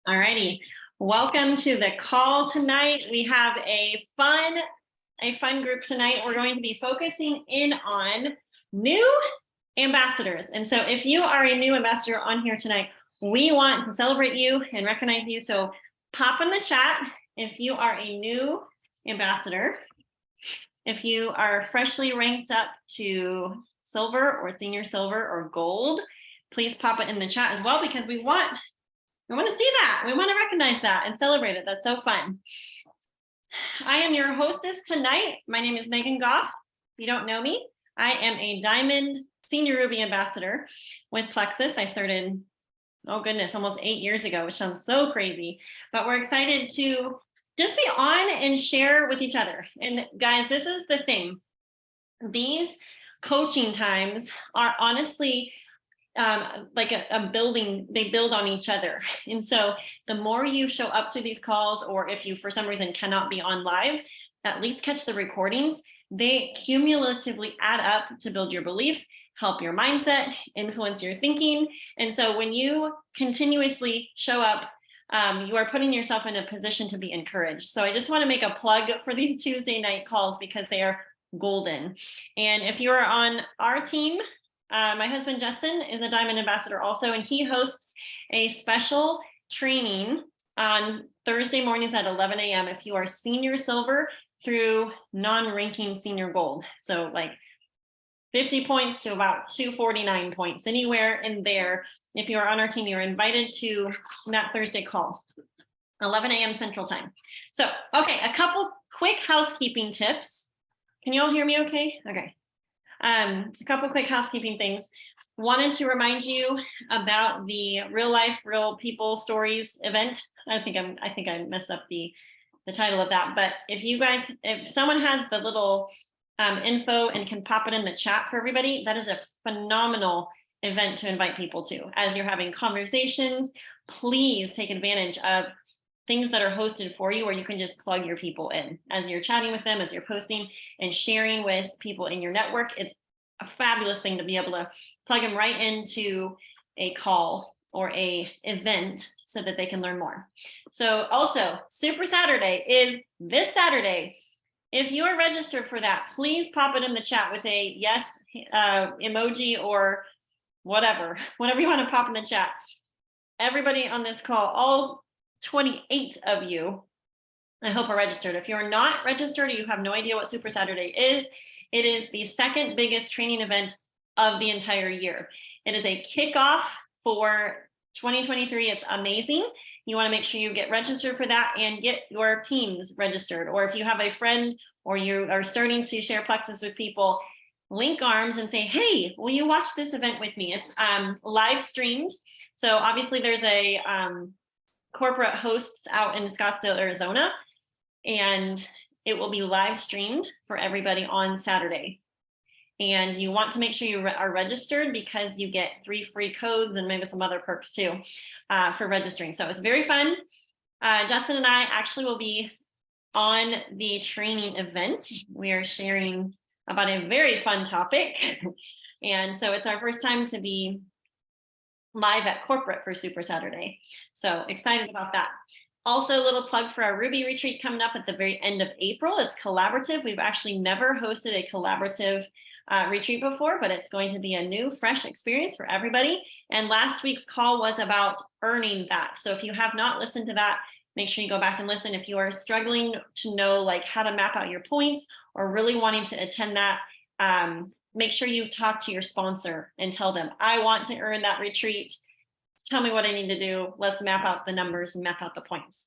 All righty. Welcome to the call tonight. We have a fun group tonight. We're going to be focusing in on new ambassadors. And so if you are a new ambassador on here tonight, we want to celebrate you and recognize you. So pop in the chat if you are a new ambassador. If you are freshly ranked up to silver or senior silver or gold, please pop it in the chat as well, because we want to see that. We want to recognize that and celebrate it. That's so fun. I am your hostess tonight. My name is Megan Goff. If you don't know me, I am a Diamond Senior Ruby Ambassador with Plexus. I started, oh goodness, almost 8 years ago, which sounds so crazy. But we're excited to just be on and share with each other. And guys, this is the thing. These coaching times are honestly like a building, they build on each other. And so the more you show up to these calls, or if you for some reason cannot be on live, at least catch the recordings. They cumulatively add up to build your belief, help your mindset, influence your thinking. And so when you continuously show up, you are putting yourself in a position to be encouraged. So I just want to make a plug for these Tuesday night calls because they are golden. And if you are on our team, my husband Justin is a Diamond Ambassador also, and he hosts a special training on Thursday mornings at 11 a.m. if you are senior silver through non-ranking senior gold. So like 50 points to about 249 points, anywhere in there. If you are on our team, you're invited to that Thursday call, 11 a.m. Central Time. So, okay, a couple quick housekeeping tips. Can you all hear me okay? Okay. A couple quick housekeeping things. Wanted to remind you about the real life, real people stories event. I think I messed up the title of that, but if someone has the little info and can pop it in the chat for everybody, that is a phenomenal event to invite people to. As you're having conversations, please take advantage of things that are hosted for you, where you can just plug your people in as you're chatting with them, as you're posting and sharing with people in your network. It's a fabulous thing to be able to plug them right into a call or a event so that they can learn more. So also, Super Saturday is this Saturday. If you are registered for that, please pop it in the chat with a yes emoji or whatever you want to pop in the chat. Everybody on this call, all 28 of you, I hope are registered. If you're not registered or you have no idea what Super Saturday is, it is the second biggest training event of the entire year. It is a kickoff for 2023. It's amazing. You want to make sure you get registered for that and get your teams registered. Or if you have a friend or you are starting to share Plexus with people, link arms and say, hey, will you watch this event with me? It's live streamed. So obviously there's a corporate hosts out in Scottsdale, Arizona, and it will be live streamed for everybody on Saturday. And you want to make sure you are registered, because you get 3 free codes and maybe some other perks too for registering. So it's very fun. Justin and I actually will be on the training event. We are sharing about a very fun topic. And so it's our first time to be live at corporate for Super Saturday. So excited about that. Also, a little plug for our Ruby retreat coming up at the very end of April. It's collaborative. We've actually never hosted a collaborative retreat before, but it's going to be a new, fresh experience for everybody. And last week's call was about earning that. So if you have not listened to that, make sure you go back and listen. If you are struggling to know like how to map out your points or really wanting to attend that, make sure you talk to your sponsor and tell them, I want to earn that retreat. Tell me what I need to do. Let's map out the numbers and map out the points.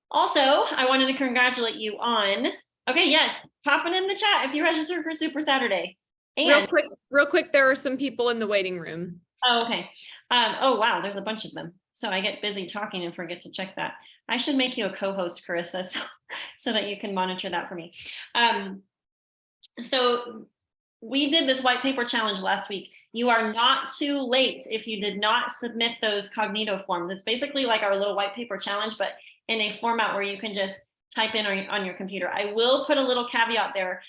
Also, I wanted to congratulate you on, okay, yes, pop it in the chat if you registered for Super Saturday. And real quick, there are some people in the waiting room. Oh, okay. Oh, wow, there's a bunch of them. So I get busy talking and forget to check that. I should make you a co-host, Carissa, so that you can monitor that for me. So we did this white paper challenge last week. You are not too late if you did not submit those Cognito forms. It's basically like our little white paper challenge, but in a format where you can just type in on your computer. I will put a little caveat there.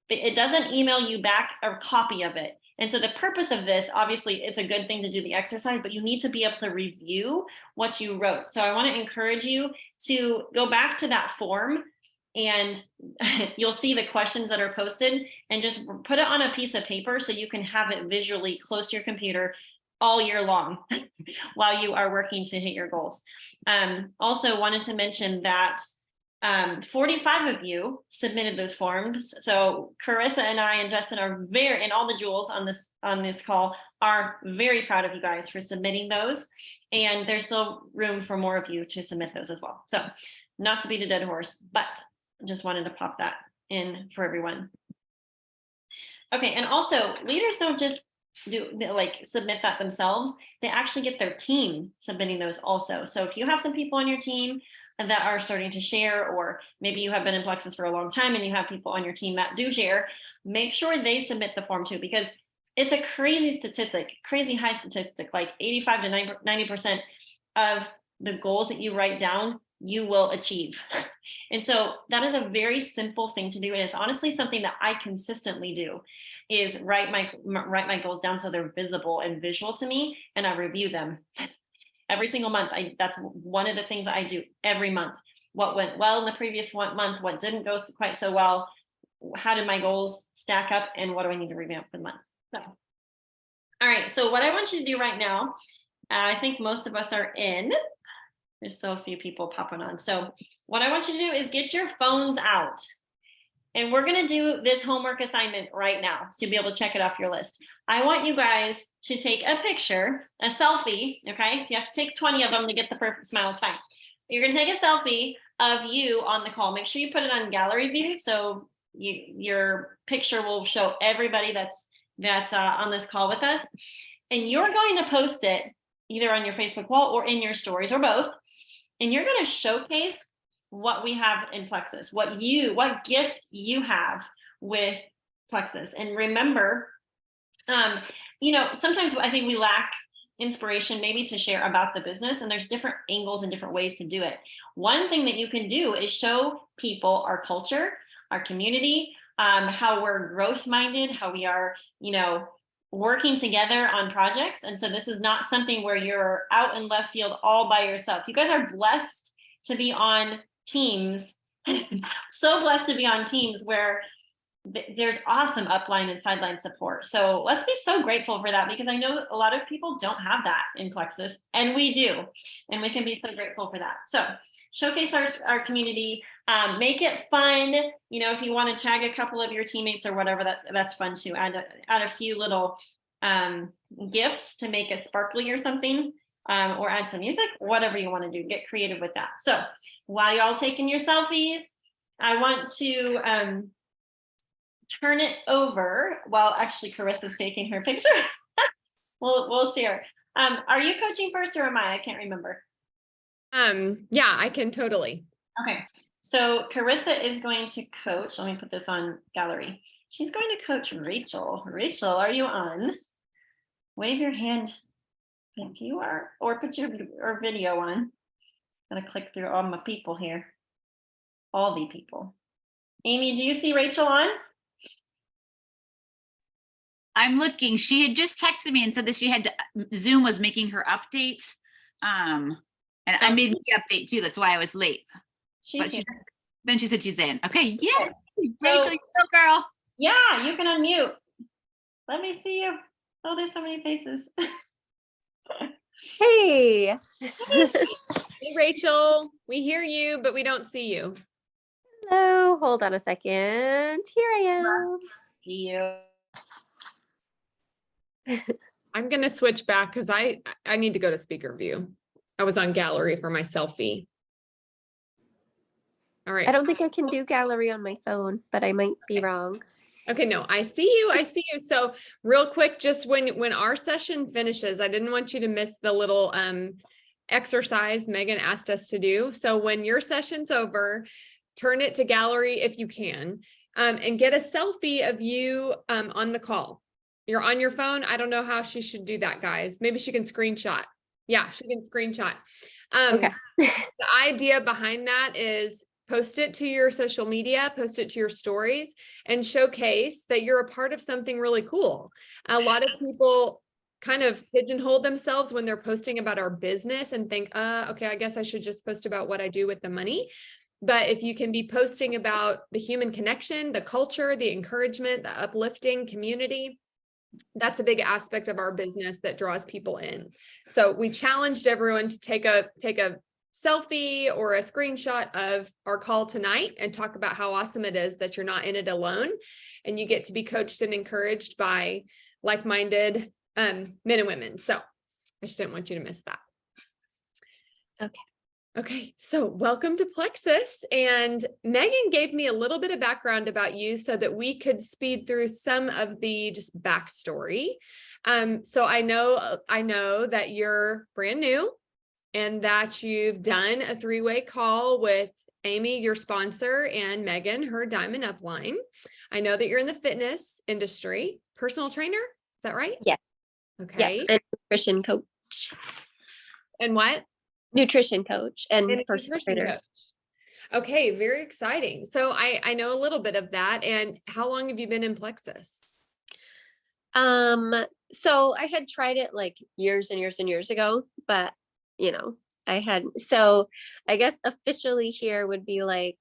It doesn't email you back a copy of it. And so the purpose of this, obviously it's a good thing to do the exercise, but you need to be able to review what you wrote. So I want to encourage you to go back to that form, and you'll see the questions that are posted, and just put it on a piece of paper so you can have it visually close to your computer all year long while you are working to hit your goals. Also wanted to mention that 45 of you submitted those forms. So Carissa and I and Justin are and all the jewels on this call are very proud of you guys for submitting those. And there's still room for more of you to submit those as well. So not to beat a dead horse, but just wanted to pop that in for everyone. Okay, and also leaders don't just submit that themselves. They actually get their team submitting those also. So if you have some people on your team that are starting to share, or maybe you have been in Plexus for a long time and you have people on your team that do share, make sure they submit the form too, because it's a crazy statistic, crazy high statistic, like 85 to 90% of the goals that you write down, you will achieve. And so that is a very simple thing to do. And it's honestly something that I consistently do, is write my goals down so they're visible and visual to me, and I review them every single month. That's one of the things that I do every month. What went well in the previous month, what didn't go quite so well, how did my goals stack up, and what do I need to revamp for the month? So, all right, so what I want you to do right now, I think most of us are in. There's so few people popping on. So what I want you to do is get your phones out. And we're going to do this homework assignment right now to be able to check it off your list. I want you guys to take a picture, a selfie, okay? You have to take 20 of them to get the perfect smile, it's fine. You're going to take a selfie of you on the call. Make sure you put it on gallery view so your picture will show everybody that's on this call with us. And you're going to post it either on your Facebook wall or in your stories, or both. And you're going to showcase what we have in Plexus, what gift you have with Plexus. And remember, sometimes I think we lack inspiration maybe to share about the business, and there's different angles and different ways to do it. One thing that you can do is show people our culture, our community, how we're growth minded, how we are, working together on projects. And so this is not something where you're out in left field all by yourself. You guys are blessed to be on teams, so blessed to be on teams where there's awesome upline and sideline support. So let's be so grateful for that, because I know a lot of people don't have that in Plexus, and we do, and we can be so grateful for that. So showcase our community, make it fun. If you want to tag a couple of your teammates or whatever, that's fun too. Add a few little gifts to make it sparkly or something, or add some music, whatever you want to do. Get creative with that. So while y'all taking your selfies, I want to turn it over. Well, actually, Carissa's taking her picture. We'll share. Are you coaching first, or am I? I can't remember. Yeah, I can totally. Okay, so Carissa is going to coach. Let me put this on gallery. She's going to coach Rachel. Rachel, are you on? Wave your hand if you are, or put your video on. Gotta click through all my people here. All the people. Amy, do you see Rachel on? I'm looking. She had just texted me and said that she had Zoom was making her update. And I made the update too. That's why I was late. Then she said she's in. Okay, yeah. Okay. Rachel, you go, girl. Yeah, you can unmute. Let me see you. Oh, there's so many faces. Hey. Hey, Rachel, we hear you, but we don't see you. Hello, hold on a second. Here I am. See you. I'm going to switch back because I need to go to speaker view. I was on gallery for my selfie. All right. I don't think I can do gallery on my phone, but I might be wrong. Okay, no, I see you. I see you. So real quick, just when our session finishes, I didn't want you to miss the little exercise Megan asked us to do. So when your session's over, turn it to gallery if you can, and get a selfie of you on the call. You're on your phone. I don't know how she should do that, guys. Maybe she can screenshot. Yeah, she can screenshot. Okay. The idea behind that is post it to your social media, post it to your stories, and showcase that you're a part of something really cool. A lot of people kind of pigeonhole themselves when they're posting about our business and think, okay, I guess I should just post about what I do with the money. But if you can be posting about the human connection, the culture, the encouragement, the uplifting community, that's a big aspect of our business that draws people in. So we challenged everyone to take a selfie or a screenshot of our call tonight and talk about how awesome it is that you're not in it alone, and you get to be coached and encouraged by like-minded men and women. So I just didn't want you to miss that. Okay, so welcome to Plexus. And Megan gave me a little bit of background about you so that we could speed through some of the just backstory. So I know that you're brand new and that you've done a 3-way call with Amy, your sponsor, and Megan, her Diamond Upline. I know that you're in the fitness industry, personal trainer. Is that right? Yeah. Okay. Yeah. And nutrition coach. And what? Nutrition coach and personal nutrition trainer. coach. Okay, very exciting. So I know a little bit of that. And how long have you been in Plexus? So I had tried it like years and years and years ago, but so I guess officially here would be like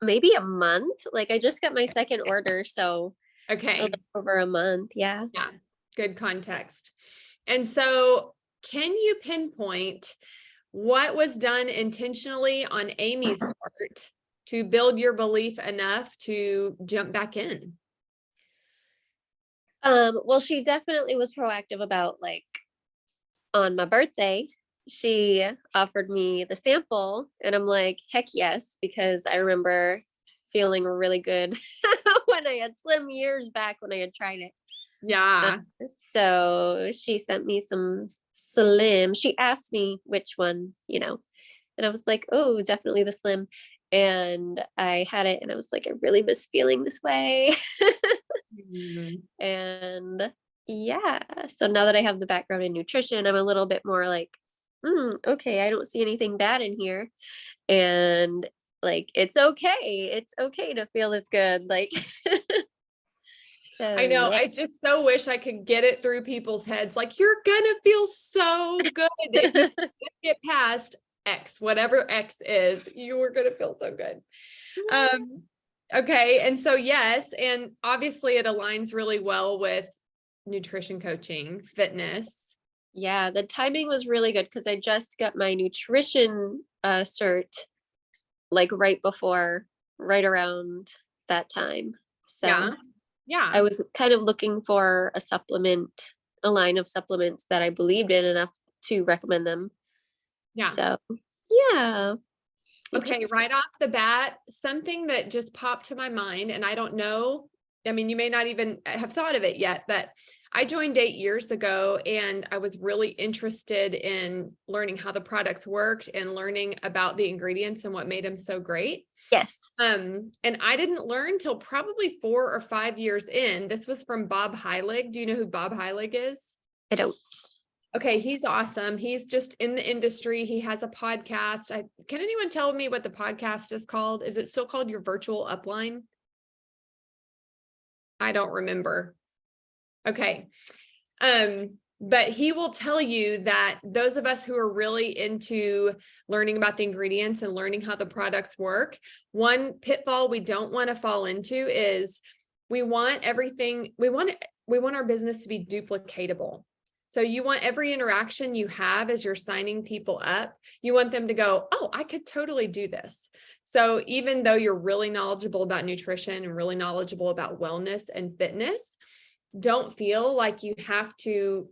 maybe a month. Like I just got my second order, so Okay. a little over a month. Yeah. Yeah, good context. And so can you pinpoint what was done intentionally on Amy's part to build your belief enough to jump back in? Well, she definitely was proactive about like on my birthday, she offered me the sample and I'm like, heck yes, because I remember feeling really good when I had slim years back when I had tried it. Yeah. So she sent me some slim. She asked me which one, and I was like, oh, definitely the slim. And I had it and I was like, I really miss feeling this way. And yeah, so now that I have the background in nutrition, I'm a little bit more like, okay, I don't see anything bad in here. And like, it's okay to feel this good. Like, so, I know. yeah. I just so wish I could get it through people's heads. Like, you're gonna feel so good if you just get past X, whatever X is, you are gonna feel so good. Okay. And so, yes, and obviously it aligns really well with nutrition coaching, fitness. Yeah, the timing was really good because I just got my nutrition cert like right around that time. So yeah, I was kind of looking for a line of supplements that I believed in enough to recommend them. Yeah. So yeah. Okay, right off the bat, something that just popped to my mind, and I don't know, I mean, you may not even have thought of it yet, but I joined 8 years ago and I was really interested in learning how the products worked and learning about the ingredients and what made them so great. Yes. And I didn't learn till probably 4 or 5 years in. This was from Bob Heilig. Do you know who Bob Heilig is? I don't. Okay, he's awesome. He's just in the industry. He has a podcast. Can anyone tell me what the podcast is called? Is it still called Your Virtual Upline? I don't remember. Okay. But he will tell you that those of us who are really into learning about the ingredients and learning how the products work, one pitfall we don't want to fall into is we want our business to be duplicatable. So you want every interaction you have as you're signing people up, you want them to go, oh, I could totally do this. So even though you're really knowledgeable about nutrition and really knowledgeable about wellness and fitness, don't feel like you have to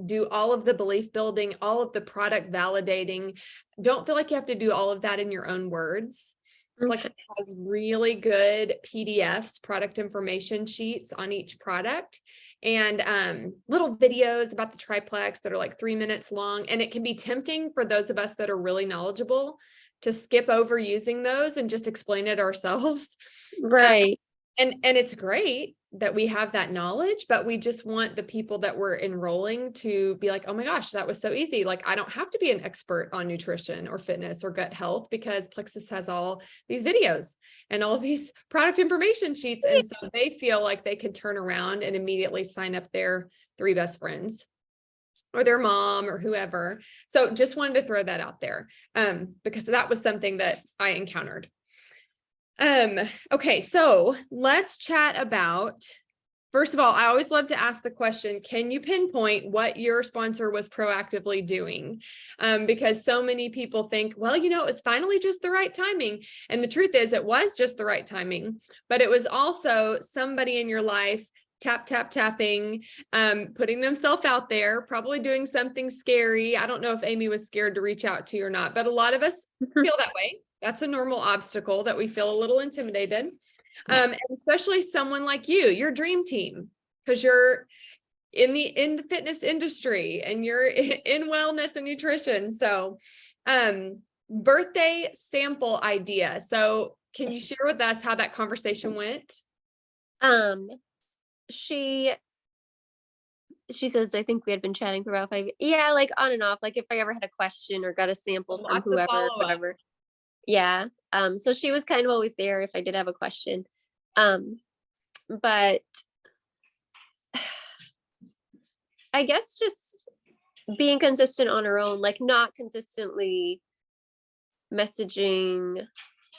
do all of the belief building, all of the product validating. Don't feel like you have to do all of that in your own words. Plexus has really good PDFs, product information sheets on each product, and little videos about the triplex that are like 3 minutes long. And it can be tempting for those of us that are really knowledgeable to skip over using those and just explain it ourselves. Right. And it's great. that we have that knowledge, but we just want the people that we're enrolling to be like, oh my gosh, that was so easy. Like, I don't have to be an expert on nutrition or fitness or gut health because Plexus has all these videos and all these product information sheets. And so they feel like they can turn around and immediately sign up their 3 best friends or their mom or whoever. So just wanted to throw that out there because that was something that I encountered. Okay, so let's chat about, first of all, I always love to ask the question, can you pinpoint what your sponsor was proactively doing? Because so many people think, well, it was finally just the right timing. And the truth is it was just the right timing, but it was also somebody in your life tapping, putting themselves out there, probably doing something scary. I don't know if Amy was scared to reach out to you or not, but a lot of us feel that way. That's a normal obstacle that we feel a little intimidated. And especially someone like you, your dream team, because you're in the fitness industry and you're in wellness and nutrition. So, birthday sample idea. So can you share with us how that conversation went? She says, I think we had been chatting for about 5 yeah, like on and off, like if I ever had a question or got a sample from Lots of whoever, follow-up. whatever. Yeah. So she was kind of always there if I did have a question. But I guess just being consistent on her own, like not consistently messaging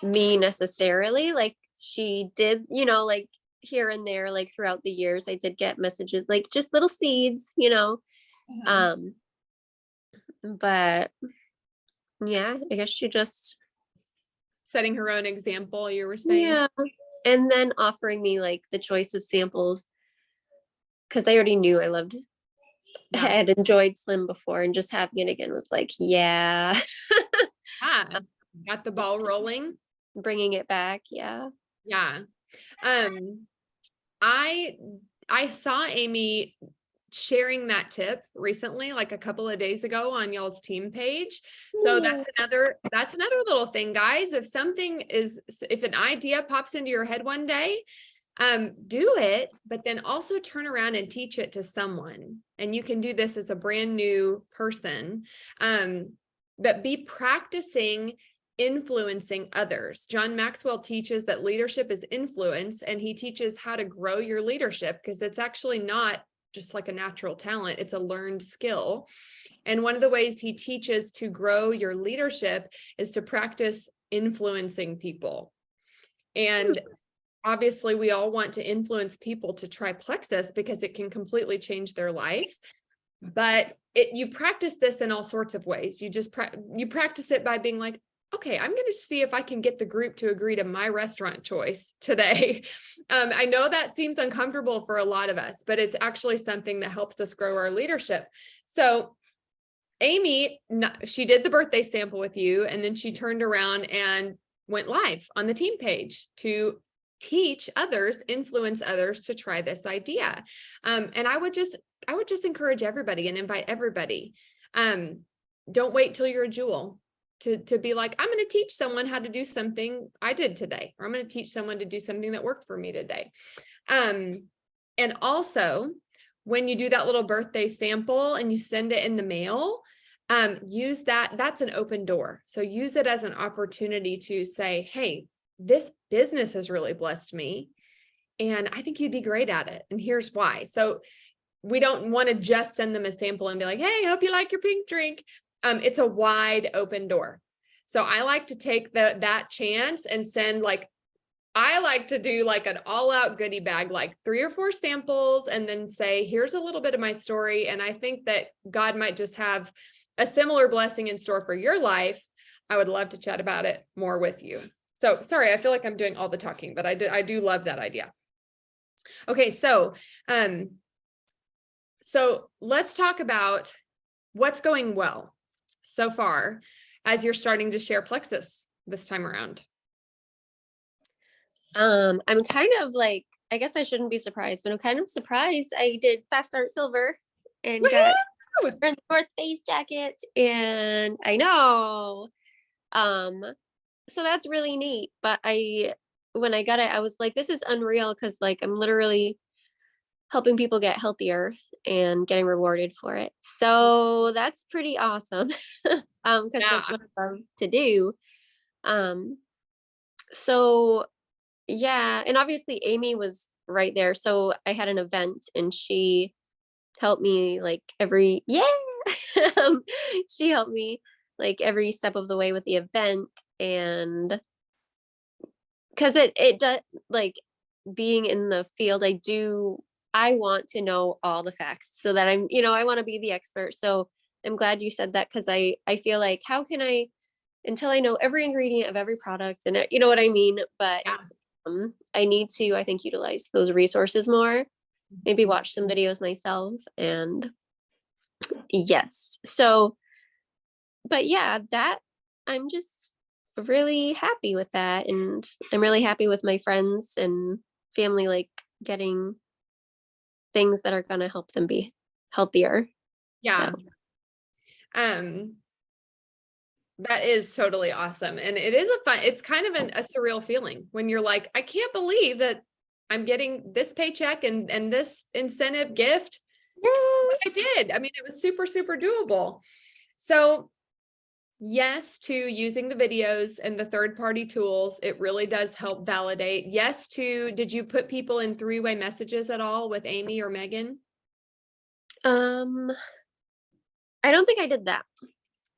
me necessarily. Like she did, like here and there, like throughout the years, I did get messages, like just little seeds, but yeah, I guess she just Setting her own example, you were saying. yeah, and then offering me like the choice of samples because I already knew I loved Yeah. I had enjoyed Slim before, and just having it again was like, yeah. Got the ball rolling. Bringing it back. Yeah. Yeah. I saw Amy sharing that tip recently, like a couple of days ago on y'all's team page. So that's another little thing, guys. If an idea pops into your head one day, do it, but then also turn around and teach it to someone. And you can do this as a brand new person, but be practicing influencing others. John Maxwell teaches that leadership is influence, and he teaches how to grow your leadership because it's actually not just like a natural talent, it's a learned skill. And one of the ways he teaches to grow your leadership is to practice influencing people. And obviously we all want to influence people to try Plexus because it can completely change their life. But you practice this in all sorts of ways. You practice it by being like, okay, I'm going to see if I can get the group to agree to my restaurant choice today. I know that seems uncomfortable for a lot of us, but it's actually something that helps us grow our leadership. So Amy, she did the birthday sample with you, and then she turned around and went live on the team page to teach others, influence others to try this idea. And I would just encourage everybody and invite everybody. Don't wait till you're a jewel to be like, I'm going to teach someone how to do something I did today, or I'm going to teach someone to do something that worked for me today. And also, when you do that little birthday sample and you send it in the mail, use that's an open door. So use it as an opportunity to say, hey, this business has really blessed me, and I think you'd be great at it. And here's why. So we don't want to just send them a sample and be like, hey, hope you like your pink drink. It's a wide open door. So I like to take that chance and send I like to do like an all out goodie bag, like 3 or 4 samples, and then say, here's a little bit of my story. And I think that God might just have a similar blessing in store for your life. I would love to chat about it more with you. So sorry, I feel like I'm doing all the talking, but I do love that idea. Okay. So let's talk about what's going well so far as you're starting to share Plexus this time around. I'm kind of like, I guess I shouldn't be surprised, but I'm kind of surprised I did Fast Start Silver and got the North Face jacket, and I know. So that's really neat, but I when I got it, I was like, this is unreal, because like I'm literally helping people get healthier and getting rewarded for it. So that's pretty awesome. Because Yeah. that's what I love to do. Um, so yeah, and obviously Amy was right there. So I had an event and she helped me like Um, she helped me like every step of the way with the event. And because it does, like, being in the field, I want to know all the facts so that I want to be the expert. So I'm glad you said that, because I feel like, how can I, until I know every ingredient of every product, and you know what I mean? But Yeah. I need to, I think, utilize those resources more, maybe watch some videos myself. And yes, so, but yeah, that, I'm just really happy with that. And I'm really happy with my friends and family, like getting things that are going to help them be healthier. Yeah. So That is totally awesome. And it is it's kind of a surreal feeling when you're like, I can't believe that I'm getting this paycheck and this incentive gift. But I did. I mean, it was super, super doable. So yes to using the videos and the third-party tools. It really does help validate. Yes to, did you put people in three-way messages at all with Amy or Megan? I don't think I did that.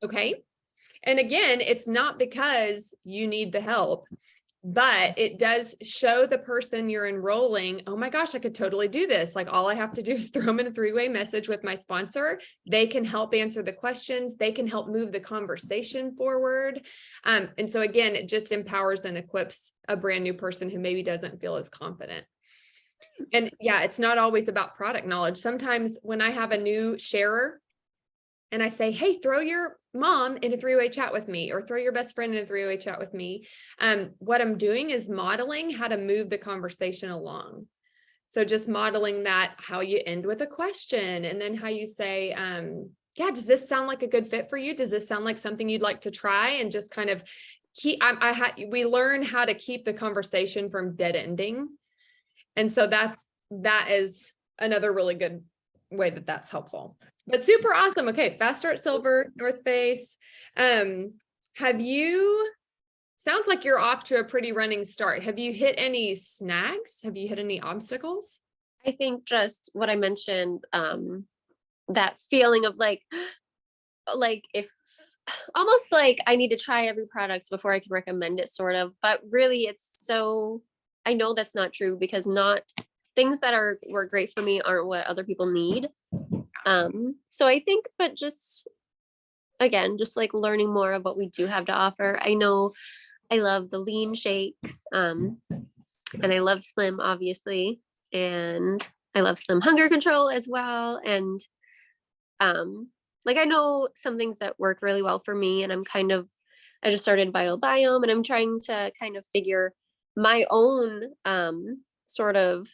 Okay. And again, it's not because you need the help, but it does show the person you're enrolling, oh my gosh, I could totally do this. Like, all I have to do is throw them in a three-way message with my sponsor. They can help answer the questions. They can help move the conversation forward. And so again, it just empowers and equips a brand new person who maybe doesn't feel as confident. And yeah, it's not always about product knowledge. Sometimes when I have a new sharer, and I say, hey, throw your mom in a three-way chat with me, or throw your best friend in a three-way chat with me. What I'm doing is modeling how to move the conversation along. So just modeling that, how you end with a question, and then how you say, yeah, does this sound like a good fit for you? Does this sound like something you'd like to try? And just kind of we learn how to keep the conversation from dead ending. And so that is another really good way that's helpful. But super awesome. Okay, Fast Start Silver, North Face. Sounds like you're off to a pretty running start. Have you hit any snags? Have you hit any obstacles? I think just what I mentioned, that feeling of like if almost like I need to try every product before I can recommend it, sort of. But really, I know that's not true, because not things that were great for me aren't what other people need. So I think, but just again, just like learning more of what we do have to offer. I know I love the lean shakes, and I love Slim, obviously, and I love Slim Hunger Control as well. And like, I know some things that work really well for me, and I just started Vital Biome, and I'm trying to kind of figure my own sort of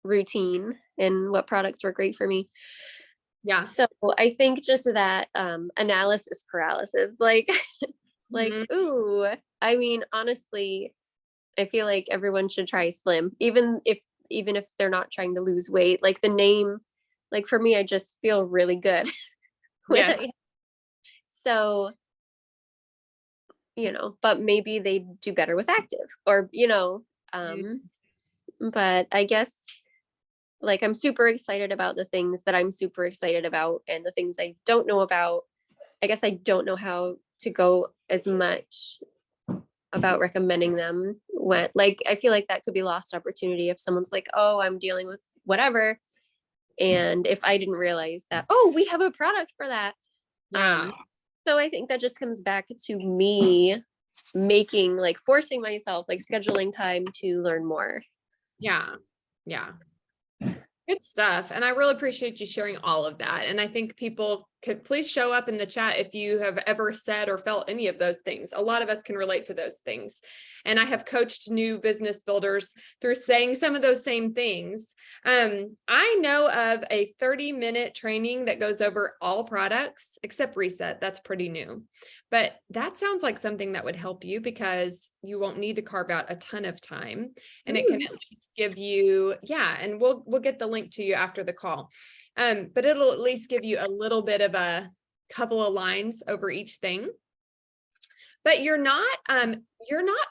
routine and what products were great for me. Yeah. So I think just that analysis paralysis, like like, ooh, I mean, honestly, I feel like everyone should try Slim, even if they're not trying to lose weight. Like, the name, like, for me, I just feel really good. Yes. So, but maybe they do better with active, or but I guess, like, I'm super excited about the things that I'm super excited about, and the things I don't know about, I guess I don't know how to go as much about recommending them, when, like, I feel like that could be lost opportunity if someone's like, oh, I'm dealing with whatever. And if I didn't realize that, oh, we have a product for that. Yeah. So I think that just comes back to me forcing myself, like, scheduling time to learn more. Yeah. Yeah. Good stuff. And I really appreciate you sharing all of that. And I think people please show up in the chat if you have ever said or felt any of those things. A lot of us can relate to those things. And I have coached new business builders through saying some of those same things. I know of a 30-minute training that goes over all products except Reset. That's pretty new. But that sounds like something that would help you because you won't need to carve out a ton of time. And it can at least give you, and we'll get the link to you after the call. But it'll at least give you a little bit of a couple of lines over each thing. But you're not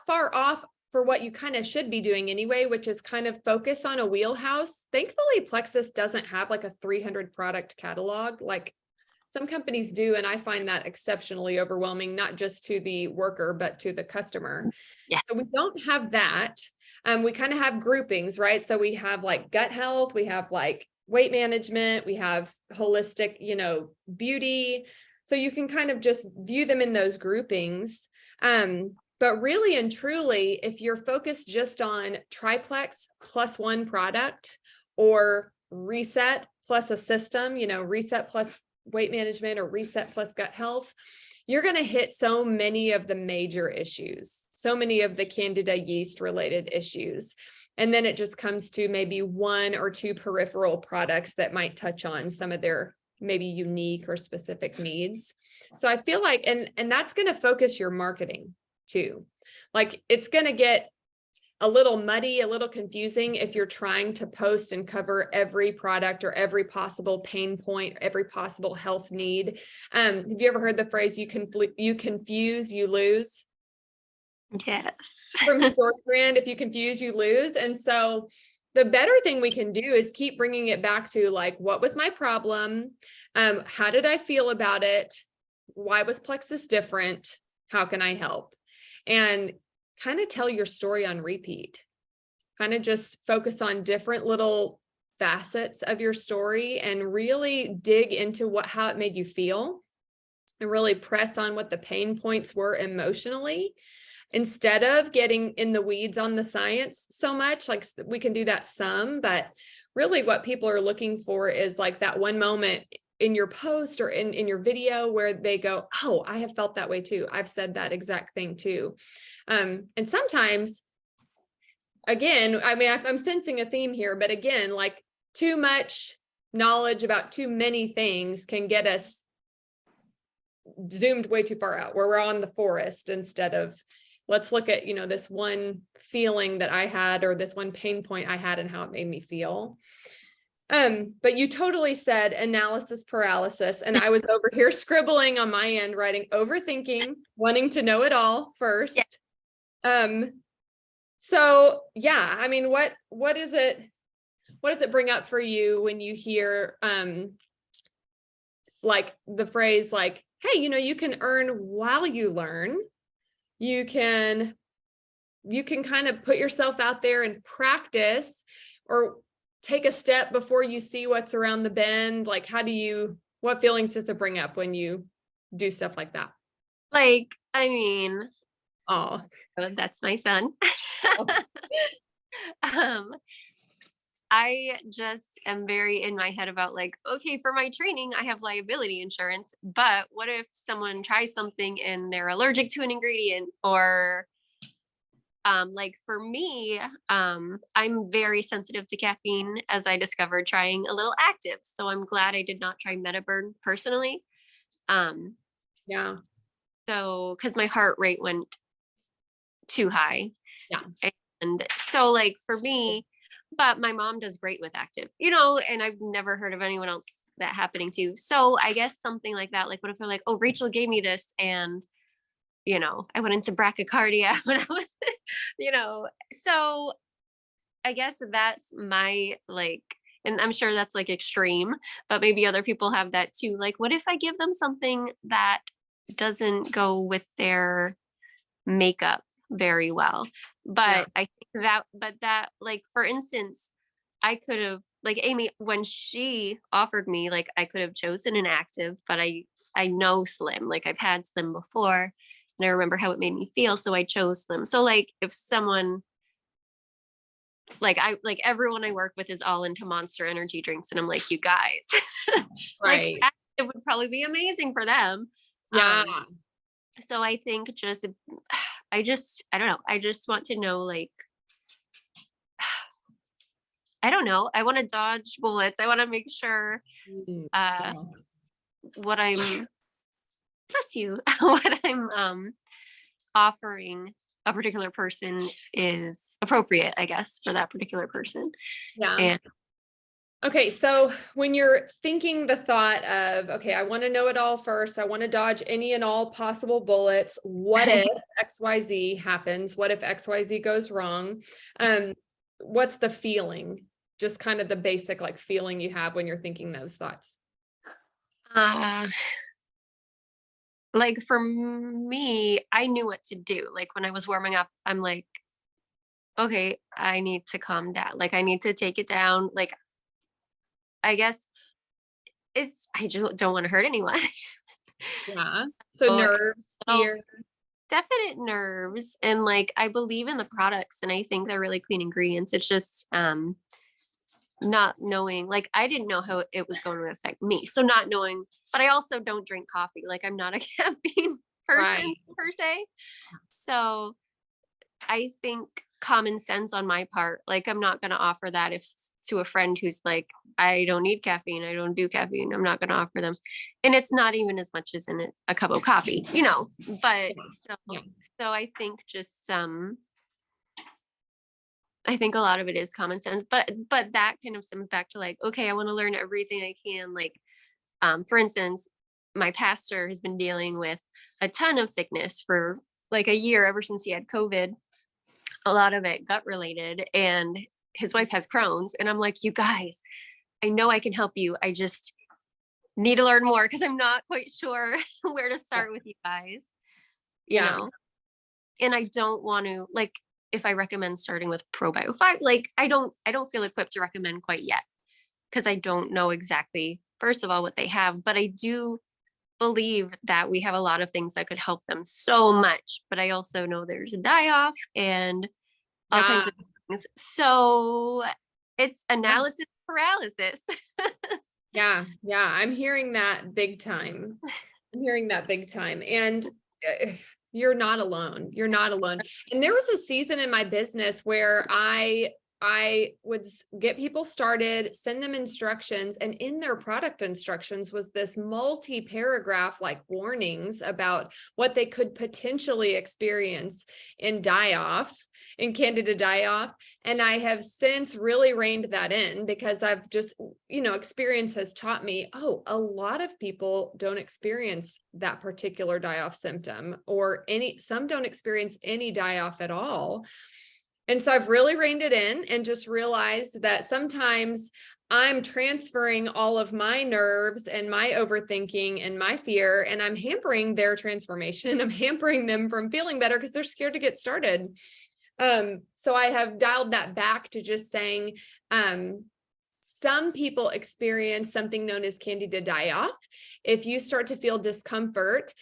far off for what you kind of should be doing anyway, which is kind of focus on a wheelhouse. Thankfully, Plexus doesn't have like a 300 product catalog like some companies do. And I find that exceptionally overwhelming, not just to the worker, but to the customer. Yeah. So we don't have that. We kind of have groupings, right? So we have like gut health, we have like weight management, we have holistic, beauty. So you can kind of just view them in those groupings. But really and truly, if you're focused just on triplex plus one product or Reset plus a system, Reset plus weight management or Reset plus gut health, you're going to hit so many of the major issues, so many of the Candida yeast related issues. And then it just comes to maybe one or two peripheral products that might touch on some of their maybe unique or specific needs. So I feel like, and that's going to focus your marketing too. Like it's going to get a little muddy, a little confusing if you're trying to post and cover every product or every possible pain point, every possible health need. Have you ever heard the phrase, you confuse, you lose? Yes. From historic brand, if you confuse, you lose. And so the better thing we can do is keep bringing it back to like, what was my problem? How did I feel about it? Why was Plexus different? How can I help? And kind of tell your story on repeat. Kind of just focus on different little facets of your story and really dig into how it made you feel and really press on what the pain points were emotionally. Instead of getting in the weeds on the science so much, like we can do that some, but really what people are looking for is like that one moment in your post or in your video where they go, oh, I have felt that way too. I've said that exact thing too. And sometimes, again, I mean, I'm sensing a theme here, but again, like too much knowledge about too many things can get us zoomed way too far out where we're on the forest instead of let's look at, this one feeling that I had or this one pain point I had and how it made me feel. But you totally said analysis paralysis. And I was over here scribbling on my end, writing overthinking, wanting to know it all first. Yeah. So yeah, I mean, what does it bring up for you when you hear, like the phrase like, hey, you can earn while you learn. You can kind of put yourself out there and practice or take a step before you see what's around the bend. Like, what feelings does it bring up when you do stuff like that? Like, I mean, oh, that's my son. I just am very in my head about like, okay, for my training, I have liability insurance, but what if someone tries something and they're allergic to an ingredient or like for me, I'm very sensitive to caffeine as I discovered trying a little active. So I'm glad I did not try Metaburn personally. Yeah. So, cause my heart rate went too high. Yeah. And so like for me, but my mom does great with active, and I've never heard of anyone else that happening to. So I guess something like that, like what if they're like, oh, Rachel gave me this and, I went into bradycardia when I was, so I guess that's my like, and I'm sure that's like extreme, but maybe other people have that too. Like, what if I give them something that doesn't go with their makeup very well? But I think that like, for instance, I could have like Amy, when she offered me, like I could have chosen an active, but I know Slim, like I've had Slim before and I remember how it made me feel. So I chose Slim. So like if someone like everyone I work with is all into Monster energy drinks and I'm like, you guys, right. like it would probably be amazing for them. Yeah. So I think I don't know. I just want to know, like, I don't know. I want to dodge bullets. I want to make sure Mm, uh wow. what I'm bless you, what I'm offering a particular person is appropriate, I guess, for that particular person. Yeah. And Okay, so when you're thinking the thought of, okay, I want to know it all first, I want to dodge any and all possible bullets. What if XYZ happens? What if XYZ goes wrong? What's the feeling? Just kind of the basic like feeling you have when you're thinking those thoughts. like for me, I knew what to do. Like when I was warming up, I'm like, okay, I need to calm down. Like I need to take it down. Like I guess I just don't want to hurt anyone. Yeah. So So, nerves, oh, fear. definite nerves, and like I believe in the products and I think they're really clean ingredients. It's just not knowing, like I didn't know how it was going to affect me. So not knowing, but I also don't drink coffee. Like I'm not a caffeine person Right. per se. So I think common sense on my part, like I'm not going to offer that if to a friend who's like, I don't need caffeine, I don't do caffeine, I'm not going to offer them. And it's not even as much as in a cup of coffee, but Yeah. so I think just I think a lot of it is common sense, but that kind of stems back to like, okay, I want to learn everything I can. Like, for instance, my pastor has been dealing with a ton of sickness for like a year, ever since he had COVID, a lot of it gut related, and his wife has Crohn's. And I'm like, you guys, I know I can help you. I just need to learn more because I'm not quite sure where to start with you guys, Yeah. and I don't want to, like, if I recommend starting with Probio 5, like I don't feel equipped to recommend quite yet because I don't know exactly, first of all, what they have, but I do believe that we have a lot of things that could help them so much. But I also know there's a die-off and all kinds of things. So it's analysis paralysis. Yeah. Yeah. I'm hearing that big time. I'm hearing that big time. And you're not alone. You're not alone. And there was a season in my business where I would get people started, send them instructions, and in their product instructions was this multi-paragraph like warnings about what they could potentially experience in candida die-off. And I have since really reined that in because I've just, experience has taught me, oh, a lot of people don't experience that particular die-off symptom, or some don't experience any die-off at all. And so I've really reined it in and just realized that sometimes I'm transferring all of my nerves and my overthinking and my fear, and I'm hampering their transformation. I'm hampering them from feeling better because they're scared to get started. So I have dialed that back to just saying, some people experience something known as candida die-off. If you start to feel discomfort,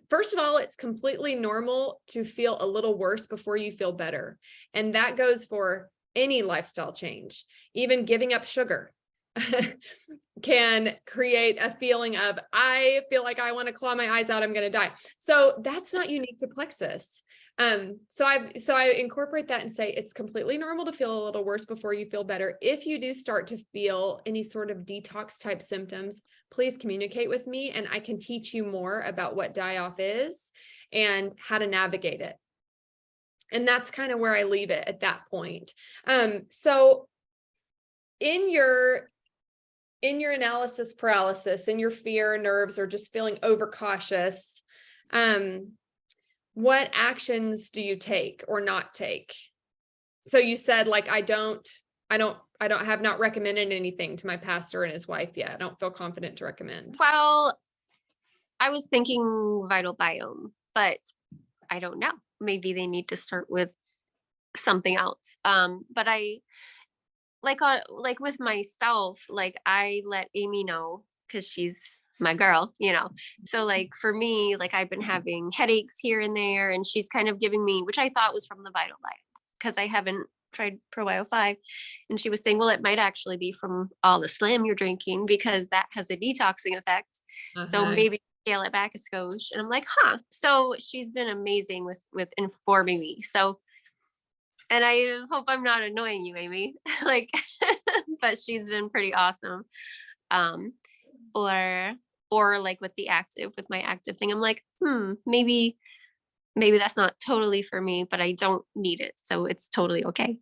first of all, it's completely normal to feel a little worse before you feel better. And that goes for any lifestyle change. Even giving up sugar can create a feeling of, I feel like I want to claw my eyes out, I'm going to die. So that's not unique to plexus. So I incorporate that and say it's completely normal to feel a little worse before you feel better. If you do start to feel any sort of detox type symptoms, please communicate with me and I can teach you more about what die-off is and how to navigate it. And that's kind of where I leave it at that point. So in your analysis paralysis, in your fear, nerves, or just feeling overcautious, what actions do you take or not take? So you said, like, I have not recommended anything to my pastor and his wife yet. I don't feel confident to recommend. Well, I was thinking Vital Biome, but I don't know. Maybe they need to start with something else. But I like with myself, like I let Amy know because she's my girl, So like for me, like I've been having headaches here and there, and she's kind of giving me, which I thought was from the Vital Biome because I haven't tried Probio 5. And she was saying, well, it might actually be from all the slim you're drinking because that has a detoxing effect. So Uh-huh. maybe scale it back a skosh. And I'm like, huh. So she's been amazing with informing me. So, and I hope I'm not annoying you, Amy. Like, but she's been pretty awesome. Um, or like with my active thing, I'm like, maybe that's not totally for me, but I don't need it. So it's totally okay.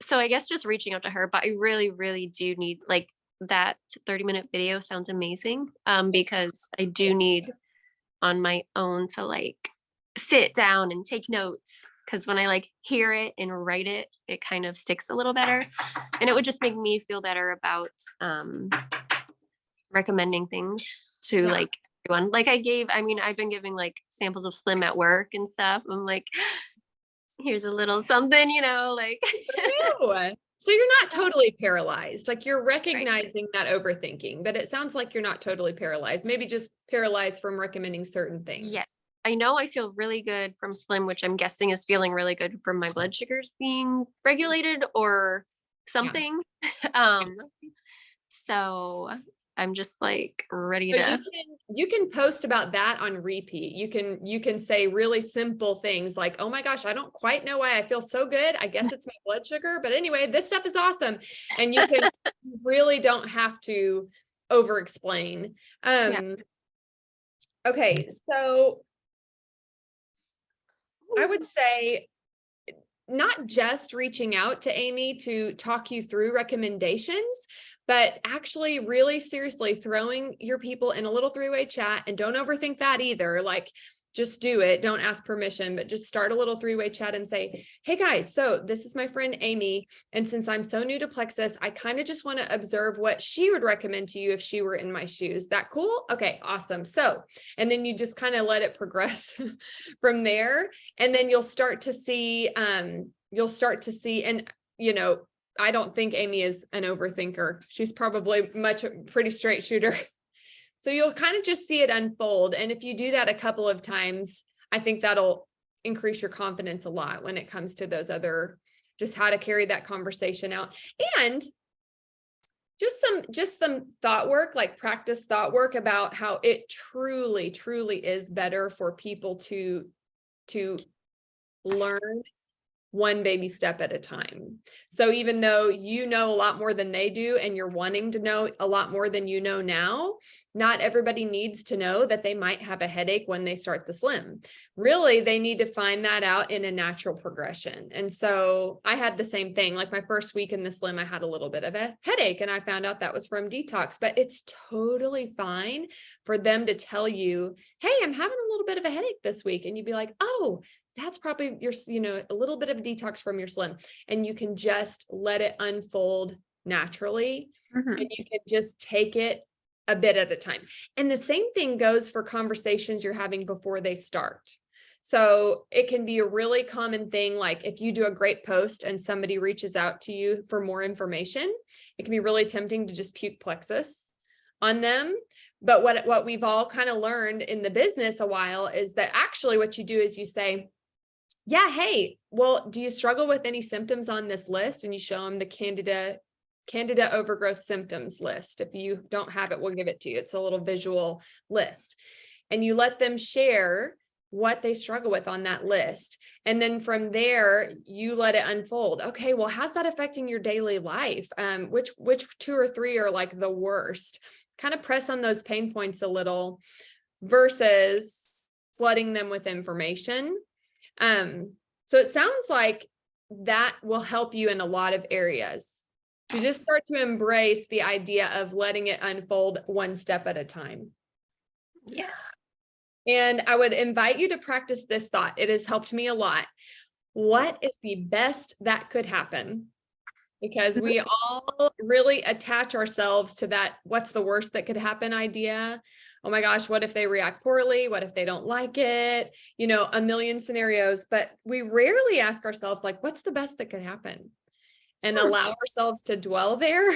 So I guess just reaching out to her, but I really, really do need, like, that 30-minute video sounds amazing. Because I do need on my own to like sit down and take notes. Cause when I like hear it and write it, it kind of sticks a little better. And it would just make me feel better about recommending things to like everyone. Like I've been giving like samples of Slim at work and stuff. I'm like, here's a little something, like. So you're not totally paralyzed. Like you're recognizing that overthinking, but it sounds like you're not totally paralyzed. Maybe just paralyzed from recommending certain things. Yes. I know I feel really good from Slim, which I'm guessing is feeling really good from my blood sugars being regulated or something. So I'm just like ready to. You can post about that on repeat. You can say really simple things like, oh my gosh, I don't quite know why I feel so good. I guess it's my blood sugar, but anyway, this stuff is awesome. And you really don't have to over explain. Okay. So I would say not just reaching out to Amy to talk you through recommendations, but actually really seriously throwing your people in a little three-way chat, and don't overthink that either. Like, just do it. Don't ask permission, but just start a little three-way chat and say, hey guys, so this is my friend Amy. And since I'm so new to Plexus, I kind of just want to observe what she would recommend to you if she were in my shoes. That cool? Okay, awesome. So, and then you just kind of let it progress from there. And then you'll start to see, and I don't think Amy is an overthinker. She's probably pretty straight shooter. So you'll kind of just see it unfold. And if you do that a couple of times, I think that'll increase your confidence a lot when it comes to those other, just how to carry that conversation out. And just some thought work, like practice thought work about how it truly, truly is better for people to learn one baby step at a time. So even though you know a lot more than they do, and you're wanting to know a lot more than you know now, not everybody needs to know that they might have a headache when they start the Slim. Really, they need to find that out in a natural progression. And so I had the same thing. Like my first week in the Slim, I had a little bit of a headache, and I found out that was from detox. But it's totally fine for them to tell you, hey, I'm having a little bit of a headache this week. And you'd be like, oh, that's probably a little bit of a detox from your Slim, and you can just let it unfold naturally. And you can just take it a bit at a time. And the same thing goes for conversations you're having before they start. So it can be a really common thing. Like if you do a great post and somebody reaches out to you for more information, it can be really tempting to just puke Plexus on them. But what we've all kind of learned in the business a while is that actually what you do is you say, yeah, hey, well, do you struggle with any symptoms on this list? And you show them the Candida overgrowth symptoms list. If you don't have it, we'll give it to you. It's a little visual list. And you let them share what they struggle with on that list. And then from there, you let it unfold. Okay, well, how's that affecting your daily life? Which 2 or 3 are like the worst? Kind of press on those pain points a little versus flooding them with information. So it sounds like that will help you in a lot of areas to just start to embrace the idea of letting it unfold one step at a time. Yes. And I would invite you to practice this thought. It has helped me a lot. What is the best that could happen? Because we all really attach ourselves to that, what's the worst that could happen idea. Oh my gosh, what if they react poorly? What if they don't like it? A million scenarios, but we rarely ask ourselves, like, what's the best that could happen? And allow ourselves to dwell there.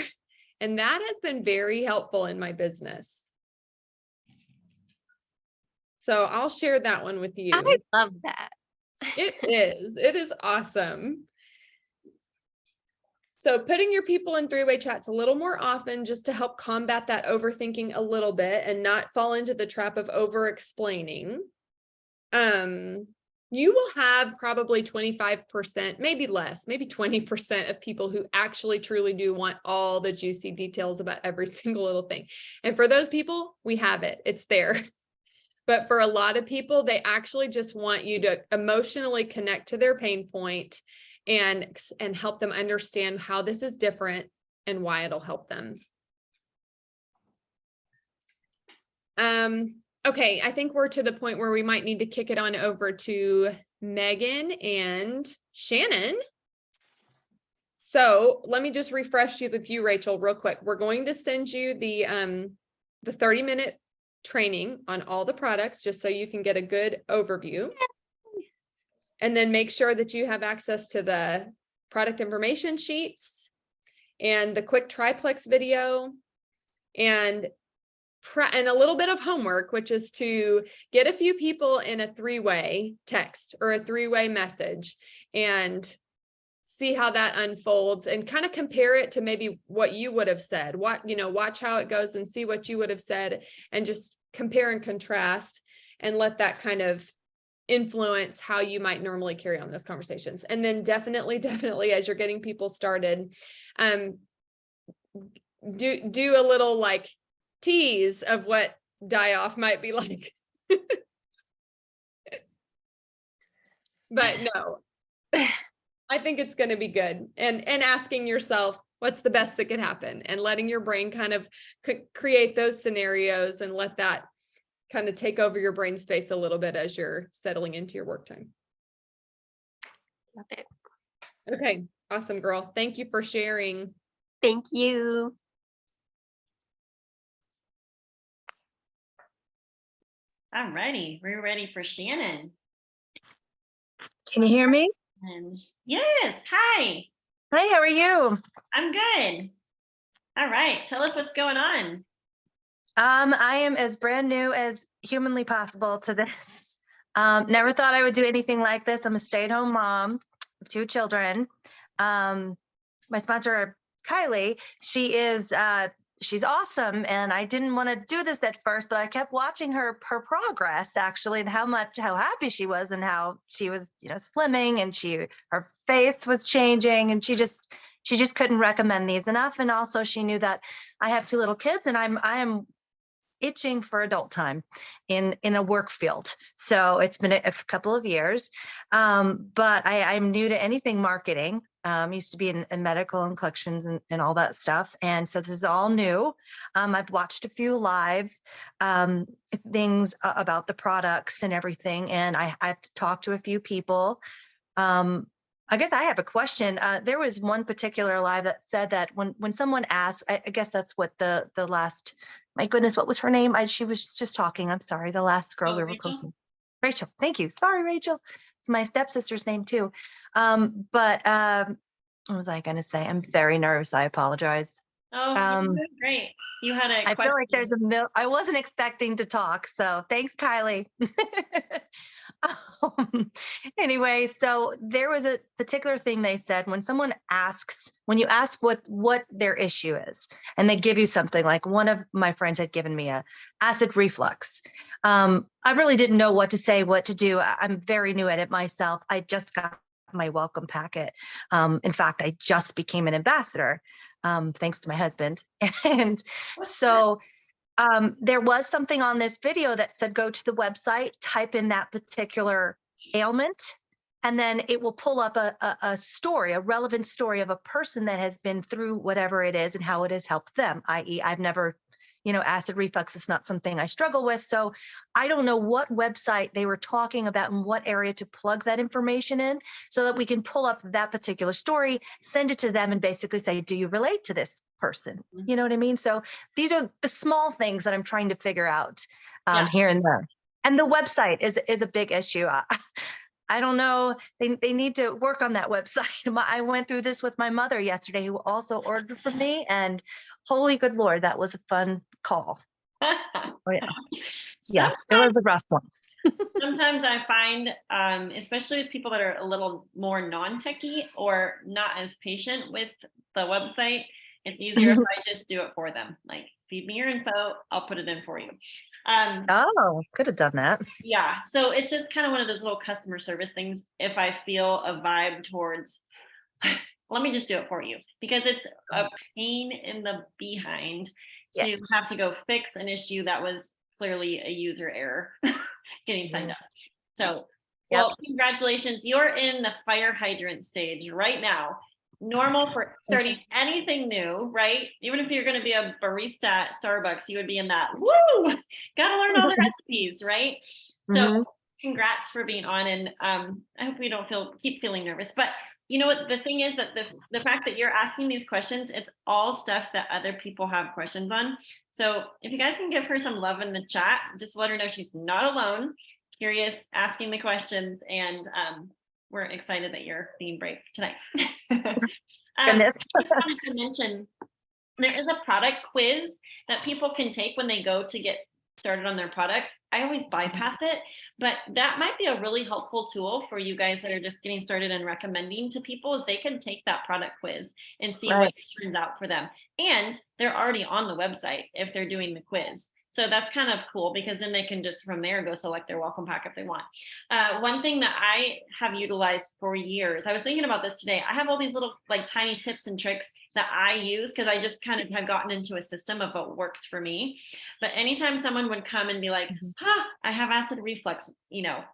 And that has been very helpful in my business. So I'll share that one with you. I love that. It is awesome. So putting your people in three-way chats a little more often just to help combat that overthinking a little bit and not fall into the trap of over-explaining. You will have probably 25%, maybe less, maybe 20% of people who actually truly do want all the juicy details about every single little thing. And for those people, we have it. It's there. But for a lot of people, they actually just want you to emotionally connect to their pain point and help them understand how this is different and why it'll help them. Okay, I think we're to the point where we might need to kick it on over to Megan and Shannon. So let me just refresh you with you, Rachel, real quick. We're going to send you the 30-minute training on all the products, just so you can get a good overview. And then make sure that you have access to the product information sheets and the quick triplex video and a little bit of homework, which is to get a few people in a three-way text or a three-way message and see how that unfolds and kind of compare it to maybe what you would have said. Watch how it goes and see what you would have said and just compare and contrast and let that kind of influence how you might normally carry on those conversations. And then definitely as you're getting people started, do a little like tease of what die off might be like. But no, I think it's going to be good. And asking yourself, what's the best that could happen, and letting your brain kind of create those scenarios and let that kind of take over your brain space a little bit as you're settling into your work time. Love it. Okay, awesome, girl. Thank you for sharing. Thank you. All righty, we're ready for Shannon. Can you hear me? And yes, hi. Hi, how are you? I'm good. All right, tell us what's going on. I am as brand new as humanly possible to this. Never thought I would do anything like this. I'm a stay-at-home mom of 2 children. My sponsor, Kylie, she's awesome, and I didn't want to do this at first, but I kept watching her progress actually, and how happy she was, and how she was, slimming, and her face was changing, and she just couldn't recommend these enough. And also she knew that I have 2 little kids, and I am itching for adult time in a work field. So it's been a couple of years, but I'm new to anything marketing. Used to be in medical and collections and all that stuff. And so this is all new. I've watched a few live things about the products and everything. And I've talked to a few people. I guess I have a question. There was one particular live that said that when someone asks, I guess that's what the last, my goodness, what was her name? She was just talking. I'm sorry. The last girl we were cooking. Rachel. Thank you. Sorry, Rachel. It's my stepsister's name too. But what was I going to say? I'm very nervous. I apologize. Oh, you're doing great. You had a I question. feel like there's I wasn't expecting to talk. So thanks, Kylie. Anyway, so there was a particular thing they said when you ask what their issue is, and they give you something, like one of my friends had given me a acid reflux. I really didn't know what to say, what to do. I'm very new at it myself. I just got my welcome packet. In fact, I just became an ambassador, thanks to my husband. And so there was something on this video that said, go to the website, type in that particular ailment, and then it will pull up a story, a relevant story of a person that has been through whatever it is and how it has helped them, i.e. I've never, acid reflux is not something I struggle with. So I don't know what website they were talking about and what area to plug that information in so that we can pull up that particular story, send it to them, and basically say, do you relate to this person? You know what I mean? So these are the small things that I'm trying to figure out here and there. And the website is a big issue. I don't know. They need to work on that website. I went through this with my mother yesterday, who also ordered from me, and holy good Lord, that was a fun call. Oh yeah. Yeah, it was a rough one. Sometimes I find, especially with people that are a little more non-techie or not as patient with the website, it's easier if I just do it for them. Like, feed me your info, I'll put it in for you. Oh, could have done that. Yeah, so it's just kind of one of those little customer service things. If I feel a vibe towards, let me just do it for you, because it's a pain in the behind Yeah. to have to go fix an issue that was clearly a user error getting signed up. So, Yep. well, congratulations. You're in the fire hydrant stage right now. Normal for starting anything new, right? Even if you're going to be a barista at Starbucks, you would be in that, woo, got to learn all the recipes, right? So congrats for being on. And I hope we don't keep feeling nervous. But you know what, the thing is that the fact that you're asking these questions, it's all stuff that other people have questions on. So if you guys can give her some love in the chat, just let her know she's not alone, curious, asking the questions, and we're excited that you're being brave tonight. I Goodness. just wanted to mention, there is a product quiz that people can take when they go to get started on their products. I always bypass it, but that might be a really helpful tool for you guys that are just getting started and recommending to people, is they can take that product quiz and see what turns out for them. And they're already on the website if they're doing the quiz. So that's kind of cool, because then they can just from there go select their welcome pack if they want. One thing that I have utilized for years, I was thinking about this today. I have all these little like tiny tips and tricks that I use because I just kind of have gotten into a system of what works for me. But anytime someone would come and be like, I have acid reflux,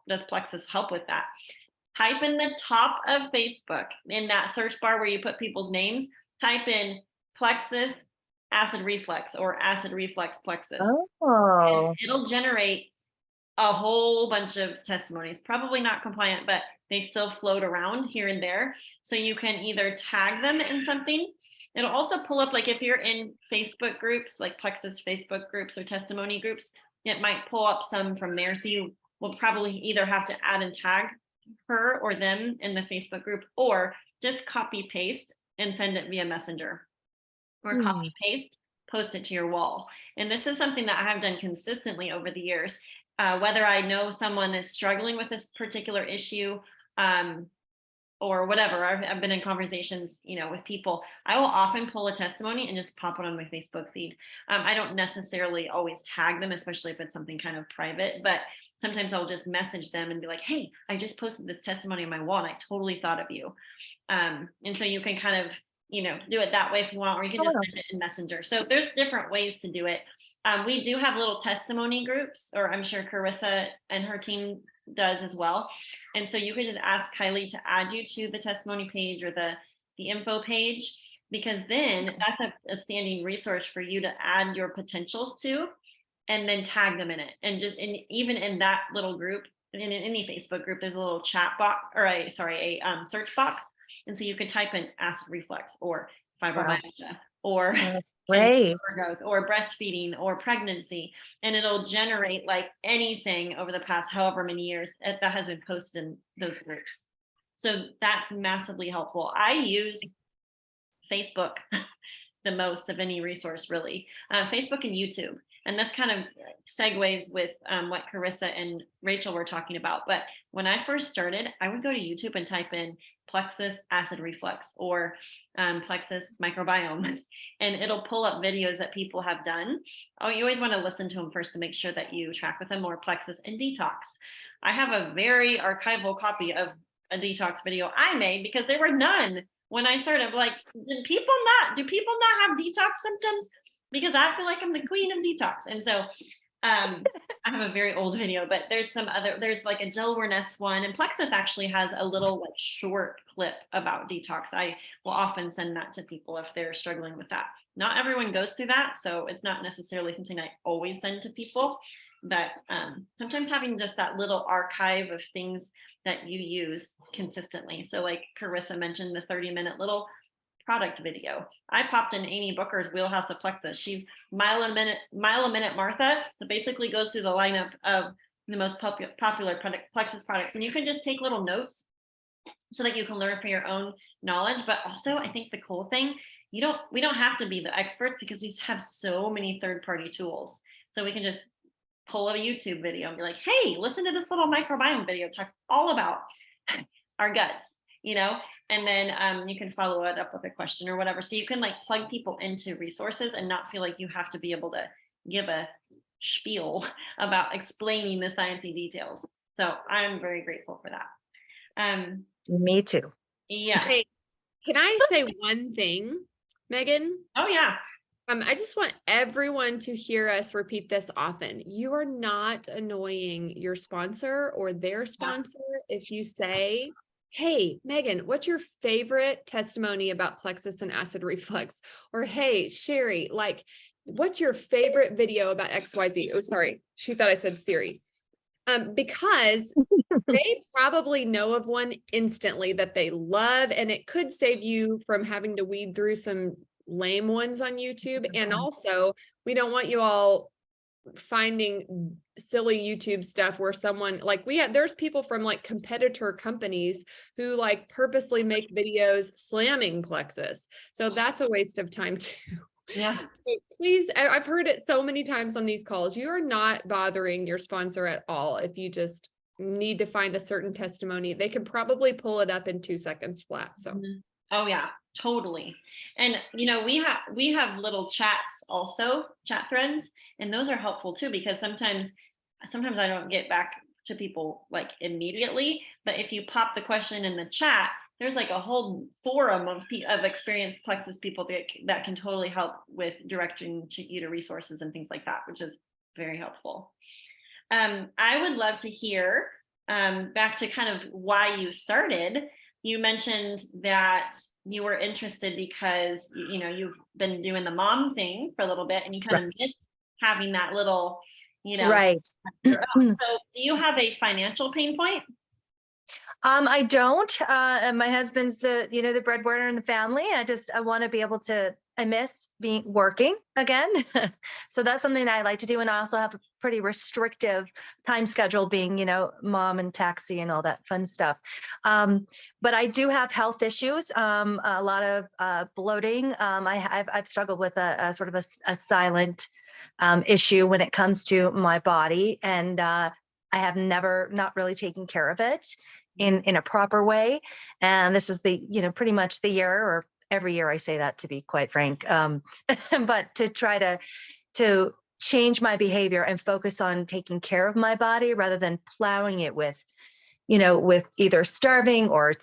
does Plexus help with that? Type in the top of Facebook, in that search bar where you put people's names, type in Plexus acid reflux or acid reflux Plexus. Oh. And it'll generate a whole bunch of testimonies, probably not compliant, but they still float around here and there. So you can either tag them in something. It'll also pull up, like if you're in Facebook groups, like Plexus Facebook groups or testimony groups, it might pull up some from there. So you will probably either have to add and tag her or them in the Facebook group, or just copy paste and send it via Messenger, or copy paste, post it to your wall. And this is something that I have done consistently over the years. Whether I know someone is struggling with this particular issue, or whatever, I've been in conversations, with people, I will often pull a testimony and just pop it on my Facebook feed. I don't necessarily always tag them, especially if it's something kind of private, but sometimes I'll just message them and be like, hey, I just posted this testimony on my wall and I totally thought of you. And so you can kind of, do it that way if you want, or you can just send it in Messenger. So there's different ways to do it. We do have little testimony groups, or I'm sure Carissa and her team does as well. And so you could just ask Kylie to add you to the testimony page or the info page, because then that's a standing resource for you to add your potentials to, and then tag them in it. And even in that little group, in any Facebook group, there's a little chat box, or a search box. And so you could type in acid reflux or fibromyalgia or growth or breastfeeding or pregnancy, and it'll generate like anything over the past however many years that has been posted in those groups. So that's massively helpful. I use Facebook the most of any resource, really. Facebook and YouTube. And this kind of segues with what Carissa and Rachel were talking about. But when I first started, I would go to YouTube and type in Plexus acid reflux or Plexus microbiome, and it'll pull up videos that people have done. Oh, you always want to listen to them first to make sure that you track with them, or Plexus and detox. I have a very archival copy of a detox video I made because there were none when I started. Like, do people not have detox symptoms? Because I feel like I'm the queen of detox. And so I have a very old video, but there's like a Jill Werness one, and Plexus actually has a little like short clip about detox. I will often send that to people if they're struggling with that. Not everyone goes through that, so it's not necessarily something I always send to people, but sometimes having just that little archive of things that you use consistently. So like Carissa mentioned, the 30-minute little product video. I popped in Amy Booker's Wheelhouse of Plexus. She's mile a minute Martha, that basically goes through the lineup of the most popular Plexus products. And you can just take little notes so that you can learn for your own knowledge. But also, I think the cool thing, we don't have to be the experts, because we have so many third-party tools. So we can just pull a YouTube video and be like, hey, listen to this little microbiome video. It talks all about our guts, and then you can follow it up with a question or whatever. So you can like plug people into resources and not feel like you have to be able to give a spiel about explaining the sciencey details. So I'm very grateful for that. Me too. Yeah. Hey, can I say one thing, Megan? Oh yeah. I just want everyone to hear us repeat this often. You are not annoying your sponsor or their sponsor if you say, hey, Megan, what's your favorite testimony about plexus and acid reflux? Or hey, Sherry, like, what's your favorite video about XYZ? Oh, sorry. She thought I said Siri. Because they probably know of one instantly that they love, and it could save you from having to weed through some lame ones on YouTube. And also, we don't want you all finding silly YouTube stuff where someone like there's people from like competitor companies who like purposely make videos slamming plexus. So that's a waste of time too. Yeah. So please, I've heard it so many times on these calls. You are not bothering your sponsor at all. If you just need to find a certain testimony, they can probably pull it up in 2 seconds flat. So, oh yeah, totally. And we have little chats also, chat threads, and those are helpful too, because sometimes I don't get back to people like immediately, but if you pop the question in the chat, there's like a whole forum of experienced plexus people that can totally help with directing you to resources and things like that, which is very helpful. I would love to hear back to kind of why you started. You mentioned that you were interested because you've been doing the mom thing for a little bit, and you kind of miss having that little, Right. So do you have a financial pain point? I don't. And my husband's the breadwinner in the family. I want to be able to. I miss working again. So that's something that I like to do. And I also have a pretty restrictive time schedule, being, mom and taxi and all that fun stuff. But I do have health issues, a lot of bloating. I've struggled with a sort of a silent issue when it comes to my body. And I have never not really taken care of it in a proper way. And this was pretty much the year, or every year I say that, to be quite frank, but to try to change my behavior and focus on taking care of my body rather than plowing it with either starving or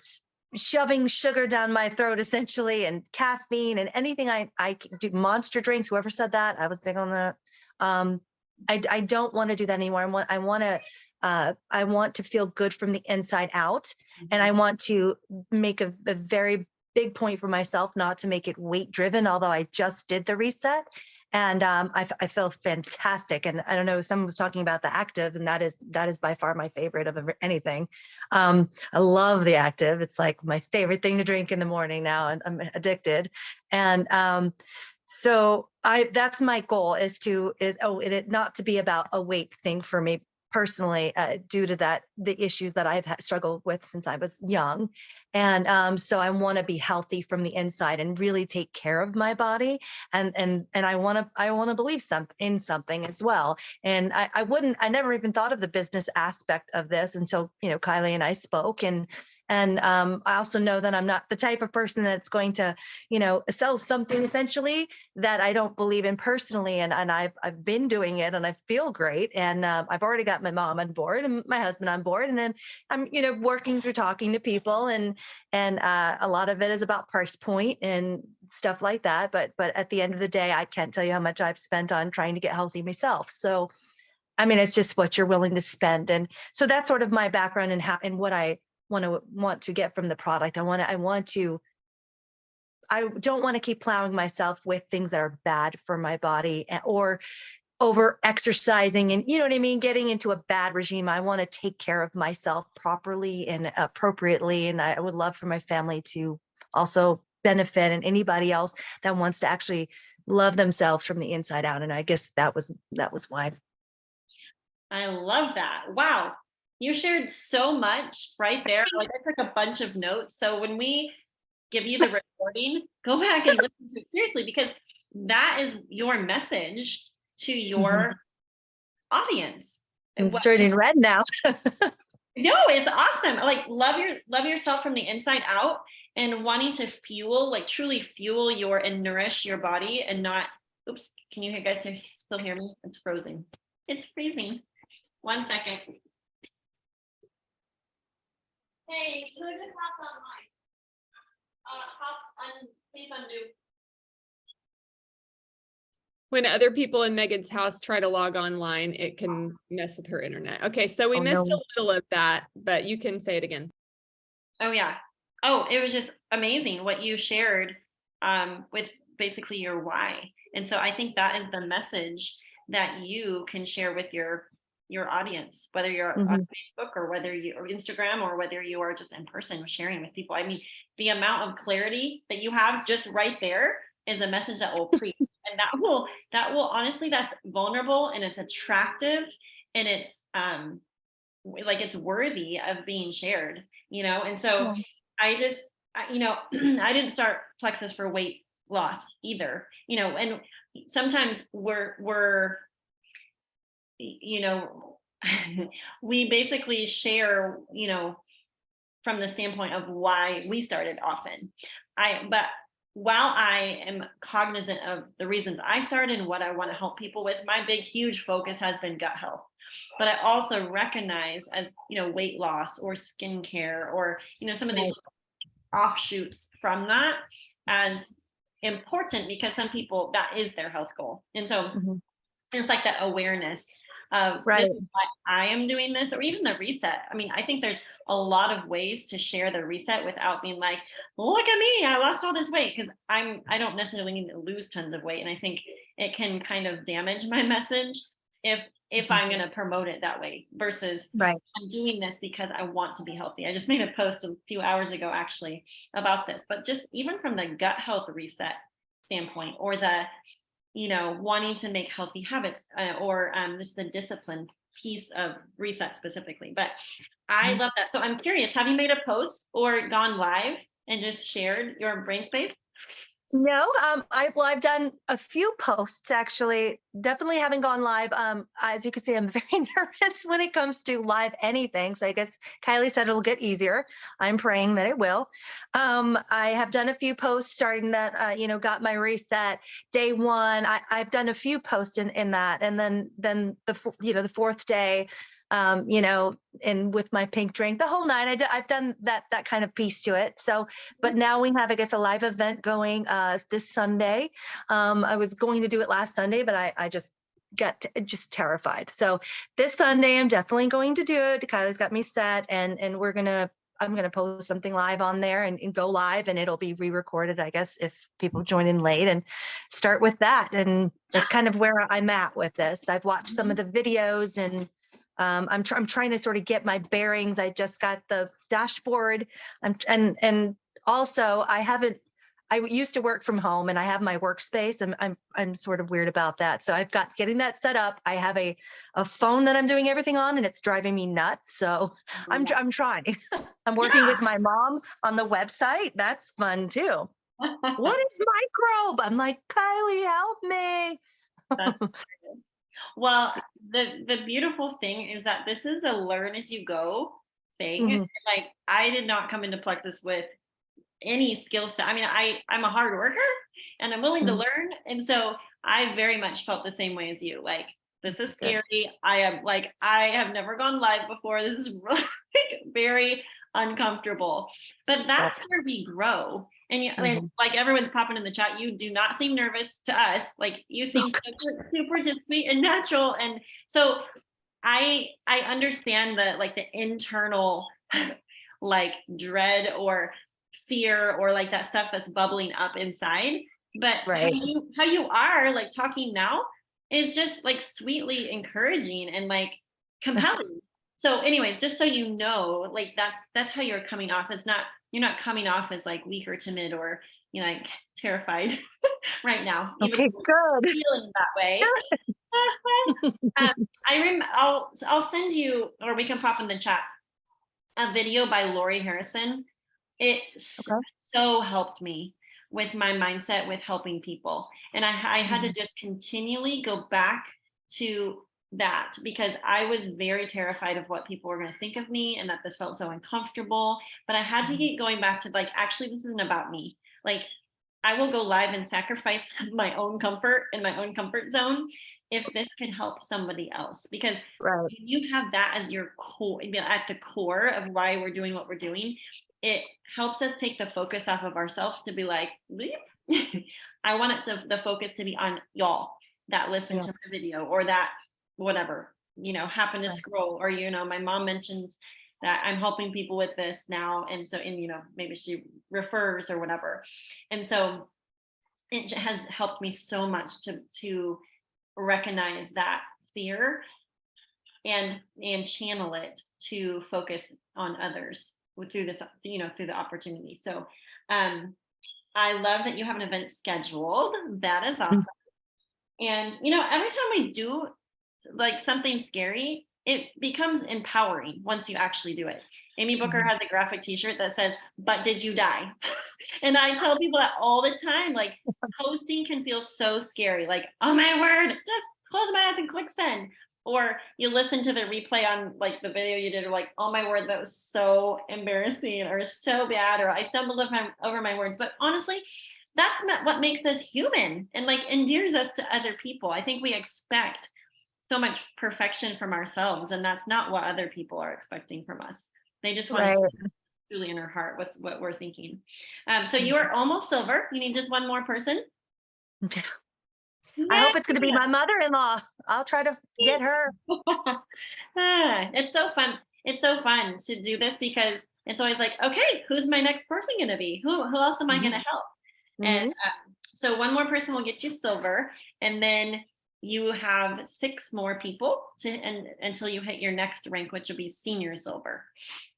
shoving sugar down my throat, essentially, and caffeine and anything I do, monster drinks, whoever said that, I was big on that. I don't want to do that anymore. I want to feel good from the inside out. And I want to make a very big point for myself not to make it weight driven, although I just did the reset. And I feel fantastic. And I don't know, someone was talking about the Active, and that is by far my favorite of anything. I love the Active. It's like my favorite thing to drink in the morning now, and I'm addicted. And so that's my goal, is it not to be about a weight thing for me personally, due to the issues that I've struggled with since I was young. And so I want to be healthy from the inside and really take care of my body. And I want to believe in something as well. And I never even thought of the business aspect of this until, Kylie and I spoke. And I also know that I'm not the type of person that's going to, sell something essentially that I don't believe in personally. And I've been doing it, and I feel great. And I've already got my mom on board and my husband on board. And then I'm, working through talking to people, and a lot of it is about price point and stuff like that. But at the end of the day, I can't tell you how much I've spent on trying to get healthy myself. So, I mean, it's just what you're willing to spend. And so that's sort of my background and what I want to get from the product. I don't want to keep plowing myself with things that are bad for my body, or over exercising and, you know what I mean, getting into a bad regime. I want to take care of myself properly and appropriately. And I would love for my family to also benefit, and anybody else that wants to actually love themselves from the inside out. And I guess that was why. I love that. Wow. You shared so much right there. Like, I took a bunch of notes. So when we give you the recording, go back and listen to it seriously, because that is your message to your audience. I'm turning red now. No, it's awesome. Like love yourself from the inside out and wanting to fuel, like truly fuel your and nourish your body and not, oops, can you guys still hear me? It's frozen. It's freezing. 1 second. Hey, who just hopped online? Please undo. When other people in Megan's house try to log online, it can mess with her internet. Okay, so we missed a little of that, but you can say it again. Oh yeah. Oh, it was just amazing what you shared with basically your why. And so I think that is the message that you can share with your audience, whether you're on Facebook or whether you or Instagram or whether you are just in person sharing with people. I mean, the amount of clarity that you have just right there is a message that will preach. And that will honestly, that's vulnerable and it's attractive and it's like it's worthy of being shared, you know? And so I didn't start Plexus for weight loss either, you know, and sometimes we're you know, we basically share, you know, from the standpoint of why we started often. But while I am cognizant of the reasons I started and what I want to help people with, my big, huge focus has been gut health. But I also recognize as, you know, weight loss or skincare or, you know, some of these offshoots from that as important because some people, that is their health goal. And so it's like that awareness of this is why I am doing this, or even the reset. I mean, I think there's a lot of ways to share the reset without being like, look at me, I lost all this weight, because I don't necessarily need to lose tons of weight. And I think it can kind of damage my message if I'm going to promote it that way versus I'm doing this because I want to be healthy. I just made a post a few hours ago actually about this, but just even from the gut health reset standpoint or the, you know, wanting to make healthy habits or just the discipline piece of reset specifically. But I love that. So I'm curious, have you made a post or gone live and just shared your brain space? No, I've done a few posts actually. Definitely haven't gone live. As you can see, I'm very nervous when it comes to live anything. So I guess Kylie said it'll get easier. I'm praying that it will. I have done a few posts starting that, you know, got my reset day one. I've done a few posts in that, and then the fourth day. You know, and with my pink drink, the whole night, I've done that kind of piece to it. So, but now we have, I guess, a live event going this Sunday. I was going to do it last Sunday, but I just got just terrified. So this Sunday, I'm definitely going to do it. Kylie's got me set, and I'm gonna post something live on there and go live, and it'll be re-recorded, I guess, if people join in late, and start with that. And that's kind of where I'm at with this. I've watched some of the videos and. I'm trying to sort of get my bearings. I just got the dashboard. And also I used to work from home and I have my workspace, and I'm sort of weird about that. So I've got getting that set up. I have a phone that I'm doing everything on, and it's driving me nuts. So I'm trying. I'm working with my mom on the website. That's fun too. What is microbe? I'm like, Kylie, help me. Well, the beautiful thing is that this is a learn as you go thing. Like I did not come into Plexus with any skill set. I mean, I'm a hard worker and I'm willing to learn. And so I very much felt the same way as you. Like, this is scary. I have never gone live before. This is really very uncomfortable, but that's where we grow. And like everyone's popping in the chat, you do not seem nervous to us. Like you seem super just sweet and natural. And so I understand the internal like dread or fear or like that stuff that's bubbling up inside. But how you are like talking now is just like sweetly encouraging and like compelling. So anyways, just so you know, like that's how you're coming off. You're not coming off as like weak or timid or, you know, like terrified right now. Okay, good. Feeling that way. I'll send you, or we can pop in the chat, a video by Lori Harrison. It so helped me with my mindset with helping people. And I had to just continually go back to that because I was very terrified of what people were going to think of me and that this felt so uncomfortable. But I had to keep going back to like, actually, this isn't about me. Like, I will go live and sacrifice my own comfort in my own comfort zone if this can help somebody else. Because Right. when you have that as your core, at the core of why we're doing what we're doing, it helps us take the focus off of ourselves to be like, I want the focus to be on y'all that listen to my video or that whatever, happen to scroll, or, my mom mentions that I'm helping people with this now. And so, maybe she refers or whatever. And so it has helped me so much to recognize that fear and channel it to focus on others through this, through the opportunity. So I love that you have an event scheduled. That is awesome. And, every time we do like something scary, it becomes empowering once you actually do it. Amy Booker has a graphic t-shirt that says, "But did you die?" And I tell people that all the time, like posting can feel so scary. Like, oh my word, just close my eyes and click send. Or you listen to the replay on like the video you did, or like, oh my word, that was so embarrassing or so bad, or I stumbled over my words. But honestly, that's what makes us human and like endears us to other people. I think we expect so much perfection from ourselves, and that's not what other people are expecting from us. They just want to truly in our heart what's what we're thinking. So you are almost silver. You need just one more person. I hope it's going to be my mother-in-law. I'll try to get her. It's so fun. It's so fun to do this because it's always like, okay, who's my next person going to be? Who else am I going to help? And so one more person will get you silver, and then you have 6 more people until you hit your next rank, which will be senior silver.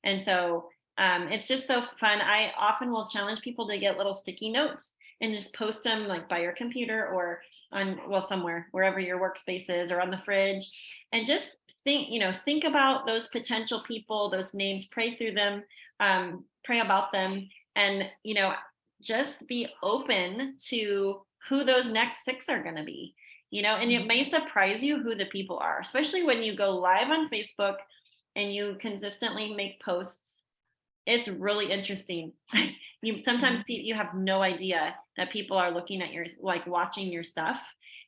And so it's just so fun. I often will challenge people to get little sticky notes and just post them like by your computer or on, somewhere, wherever your workspace is, or on the fridge. And just think about those potential people, those names, pray through them, pray about them, and, just be open to who those next 6 are going to be. And it may surprise you who the people are, especially when you go live on Facebook and you consistently make posts. It's really interesting. Sometimes you have no idea that people are looking at your, like watching your stuff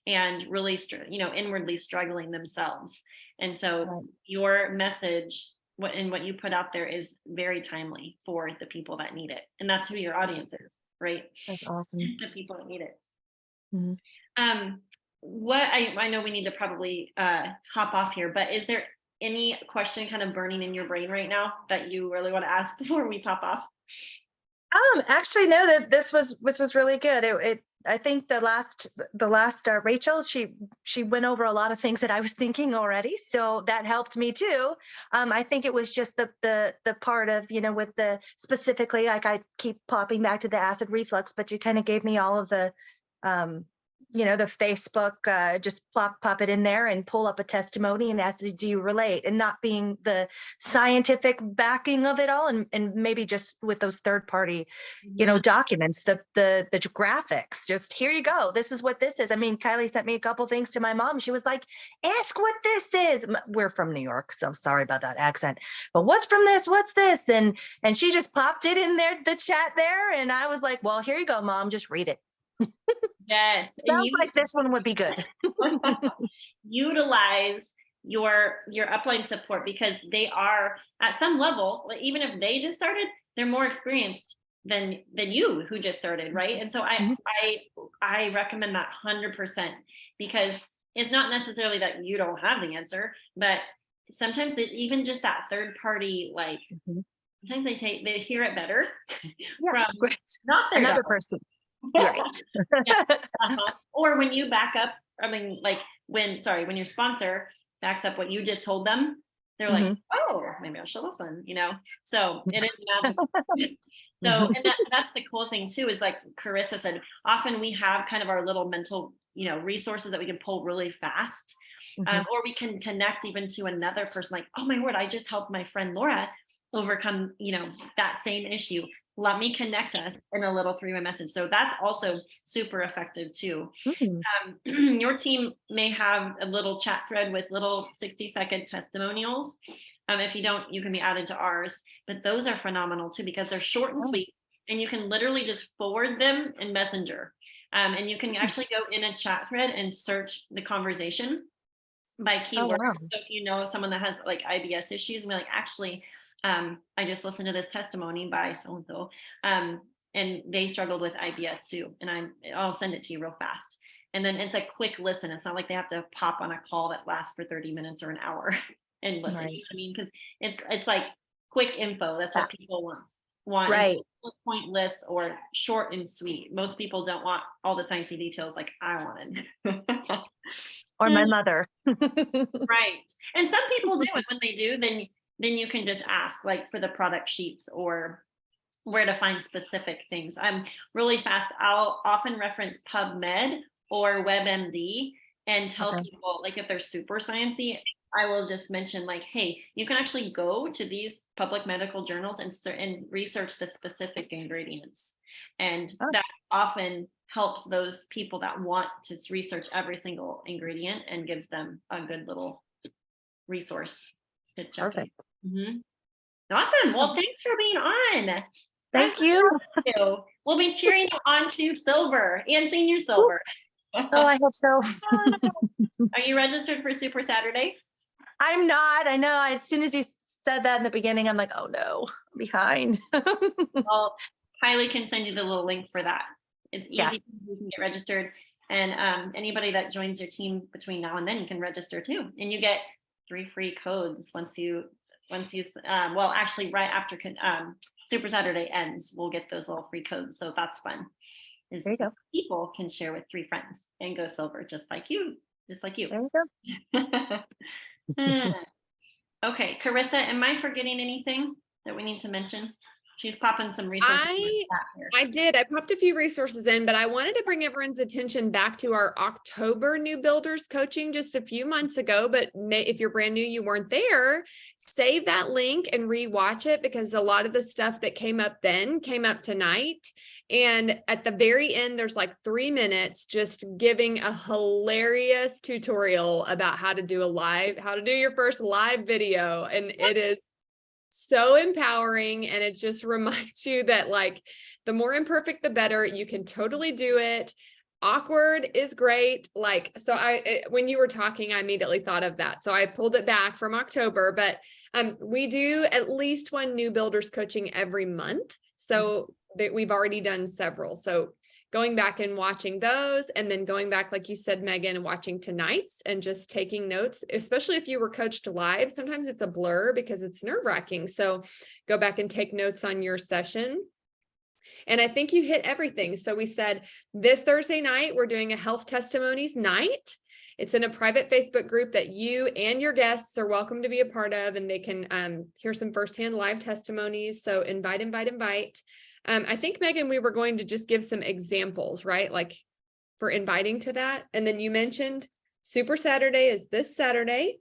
and really, inwardly struggling themselves. And so your message what you put out there is very timely for the people that need it. And that's who your audience is, right? That's awesome. The people that need it. What I know we need to probably hop off here, but is there any question kind of burning in your brain right now that you really want to ask before we pop off? Actually, no, that this was really good. I think the last Rachel, she went over a lot of things that I was thinking already, so that helped me too. I think it was just the part of, with the specifically, like I keep popping back to the acid reflux, but you kind of gave me all of the the Facebook, just pop it in there and pull up a testimony and ask, do you relate? And not being the scientific backing of it all, and maybe just with those third party, documents, the graphics, just here you go. This is what this is. I mean, Kylie sent me a couple things to my mom. She was like, ask what this is. We're from New York, so sorry about that accent, but what's from this? What's this? And she just popped it in there, the chat there. And I was like, well, here you go, Mom, just read it. Yes. Sounds like this one would be good. Utilize your upline support, because they are at some level, like, even if they just started, they're more experienced than you who just started, right? And so I recommend that 100%, because it's not necessarily that you don't have the answer, but sometimes even just that third party, like sometimes they hear it better from not their another dog. person. Right. Or when you back up, like when your sponsor backs up what you just told them, they're like, oh, maybe I should listen, so it is magical. So, and that's the cool thing too, is like Carissa said, often we have kind of our little mental, resources that we can pull really fast, or we can connect even to another person, like, oh my word, I just helped my friend Laura overcome, that same issue. let me connect us in a little 3-way message. So that's also super effective too. Your team may have a little chat thread with little 60-second testimonials. If you don't, you can be added to ours, but those are phenomenal too, because they're short and sweet, and you can literally just forward them in Messenger. And you can actually go in a chat thread and search the conversation by keyword. wow. So if you know someone that has like IBS issues, and be like, actually, I just listened to this testimony by so-and-so, and they struggled with IBS too. And I'll send it to you real fast. And then it's a quick listen. It's not like they have to pop on a call that lasts for 30 minutes or an hour and listen. Right. I mean, because it's like quick info. That's what people want. Right. Pointless or short and sweet. Most people don't want all the sciencey details like I wanted. Or my mother. Right. And some people do it. When they do, then you can just ask like for the product sheets or where to find specific things. I'm really fast. I'll often reference PubMed or WebMD and tell people, like, if they're super sciencey, I will just mention like, hey, you can actually go to these public medical journals and research the specific ingredients. And that often helps those people that want to research every single ingredient and gives them a good little resource to check. Perfect. Awesome. Well, thanks for being on. Thank you. We'll be cheering you on to silver and senior silver. Oh, I hope so. Are you registered for Super Saturday? I'm not. I know. As soon as you said that in the beginning, I'm like, oh no, I'm behind. Well, Kylie can send you the little link for that. It's easy. Yeah. You can get registered, and anybody that joins your team between now and then, you can register too, and you get 3 free codes once you well, actually right after Super Saturday ends, we'll get those little free codes. So that's fun. There you go. People can share with 3 friends and go silver, just like you. There you go. Okay, Carissa, am I forgetting anything that we need to mention? She's popping some resources. I did. I popped a few resources in, but I wanted to bring everyone's attention back to our October New Builders coaching just a few months ago. But if you're brand new, you weren't there, save that link and rewatch it, because a lot of the stuff that came up then came up tonight. And at the very end, there's like 3 minutes just giving a hilarious tutorial about how to do your first live video. And it is so empowering, and it just reminds you that like the more imperfect the better. You can totally do it. Awkward is great. Like, so when you were talking, I immediately thought of that, so I pulled it back from October. But we do at least 1 new builders coaching every month, so that we've already done several. So going back and watching those, and then going back, like you said, Megan, and watching tonight's and just taking notes, especially if you were coached live. Sometimes it's a blur because it's nerve-wracking. So go back and take notes on your session. And I think you hit everything. So we said this Thursday night, we're doing a health testimonies night. It's in a private Facebook group that you and your guests are welcome to be a part of, and they can hear some firsthand live testimonies. So invite. I think, Megan, we were going to just give some examples, right? Like for inviting to that. And then you mentioned Super Saturday is this Saturday.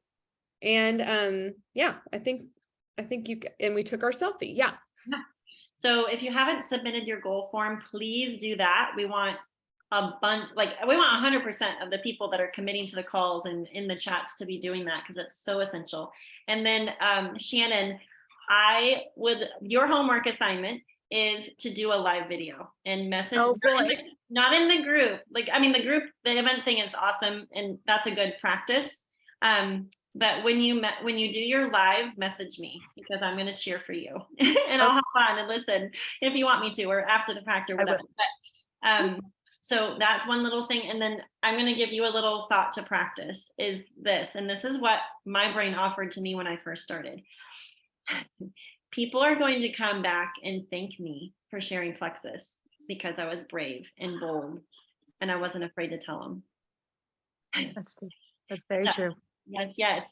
And yeah, I think and we took our selfie. Yeah. So if you haven't submitted your goal form, please do that. We want we want 100% of the people that are committing to the calls and in the chats to be doing that, because it's so essential. And then Shannon, your homework assignment is to do a live video and message. Oh, boy. Not in the group. Like, I mean, the event thing is awesome, and that's a good practice. But when you do your live, message me, because I'm going to cheer for you and I'll hop on and listen if you want me to, or after the fact or whatever. But so that's one little thing. And then I'm going to give you a little thought to practice is this. And this is what my brain offered to me when I first started. People are going to come back and thank me for sharing Plexus because I was brave and bold and I wasn't afraid to tell them. That's very true. Yes.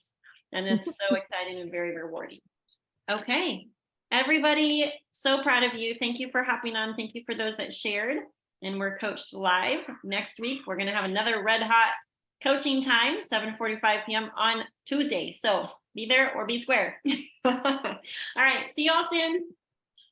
And it's so exciting and very rewarding. Okay. Everybody, so proud of you. Thank you for hopping on. Thank you for those that shared. And we're coached live. Next week, we're going to have another red hot coaching time, 7:45 p.m. on Tuesday. So be there or be square. All right. See you all soon.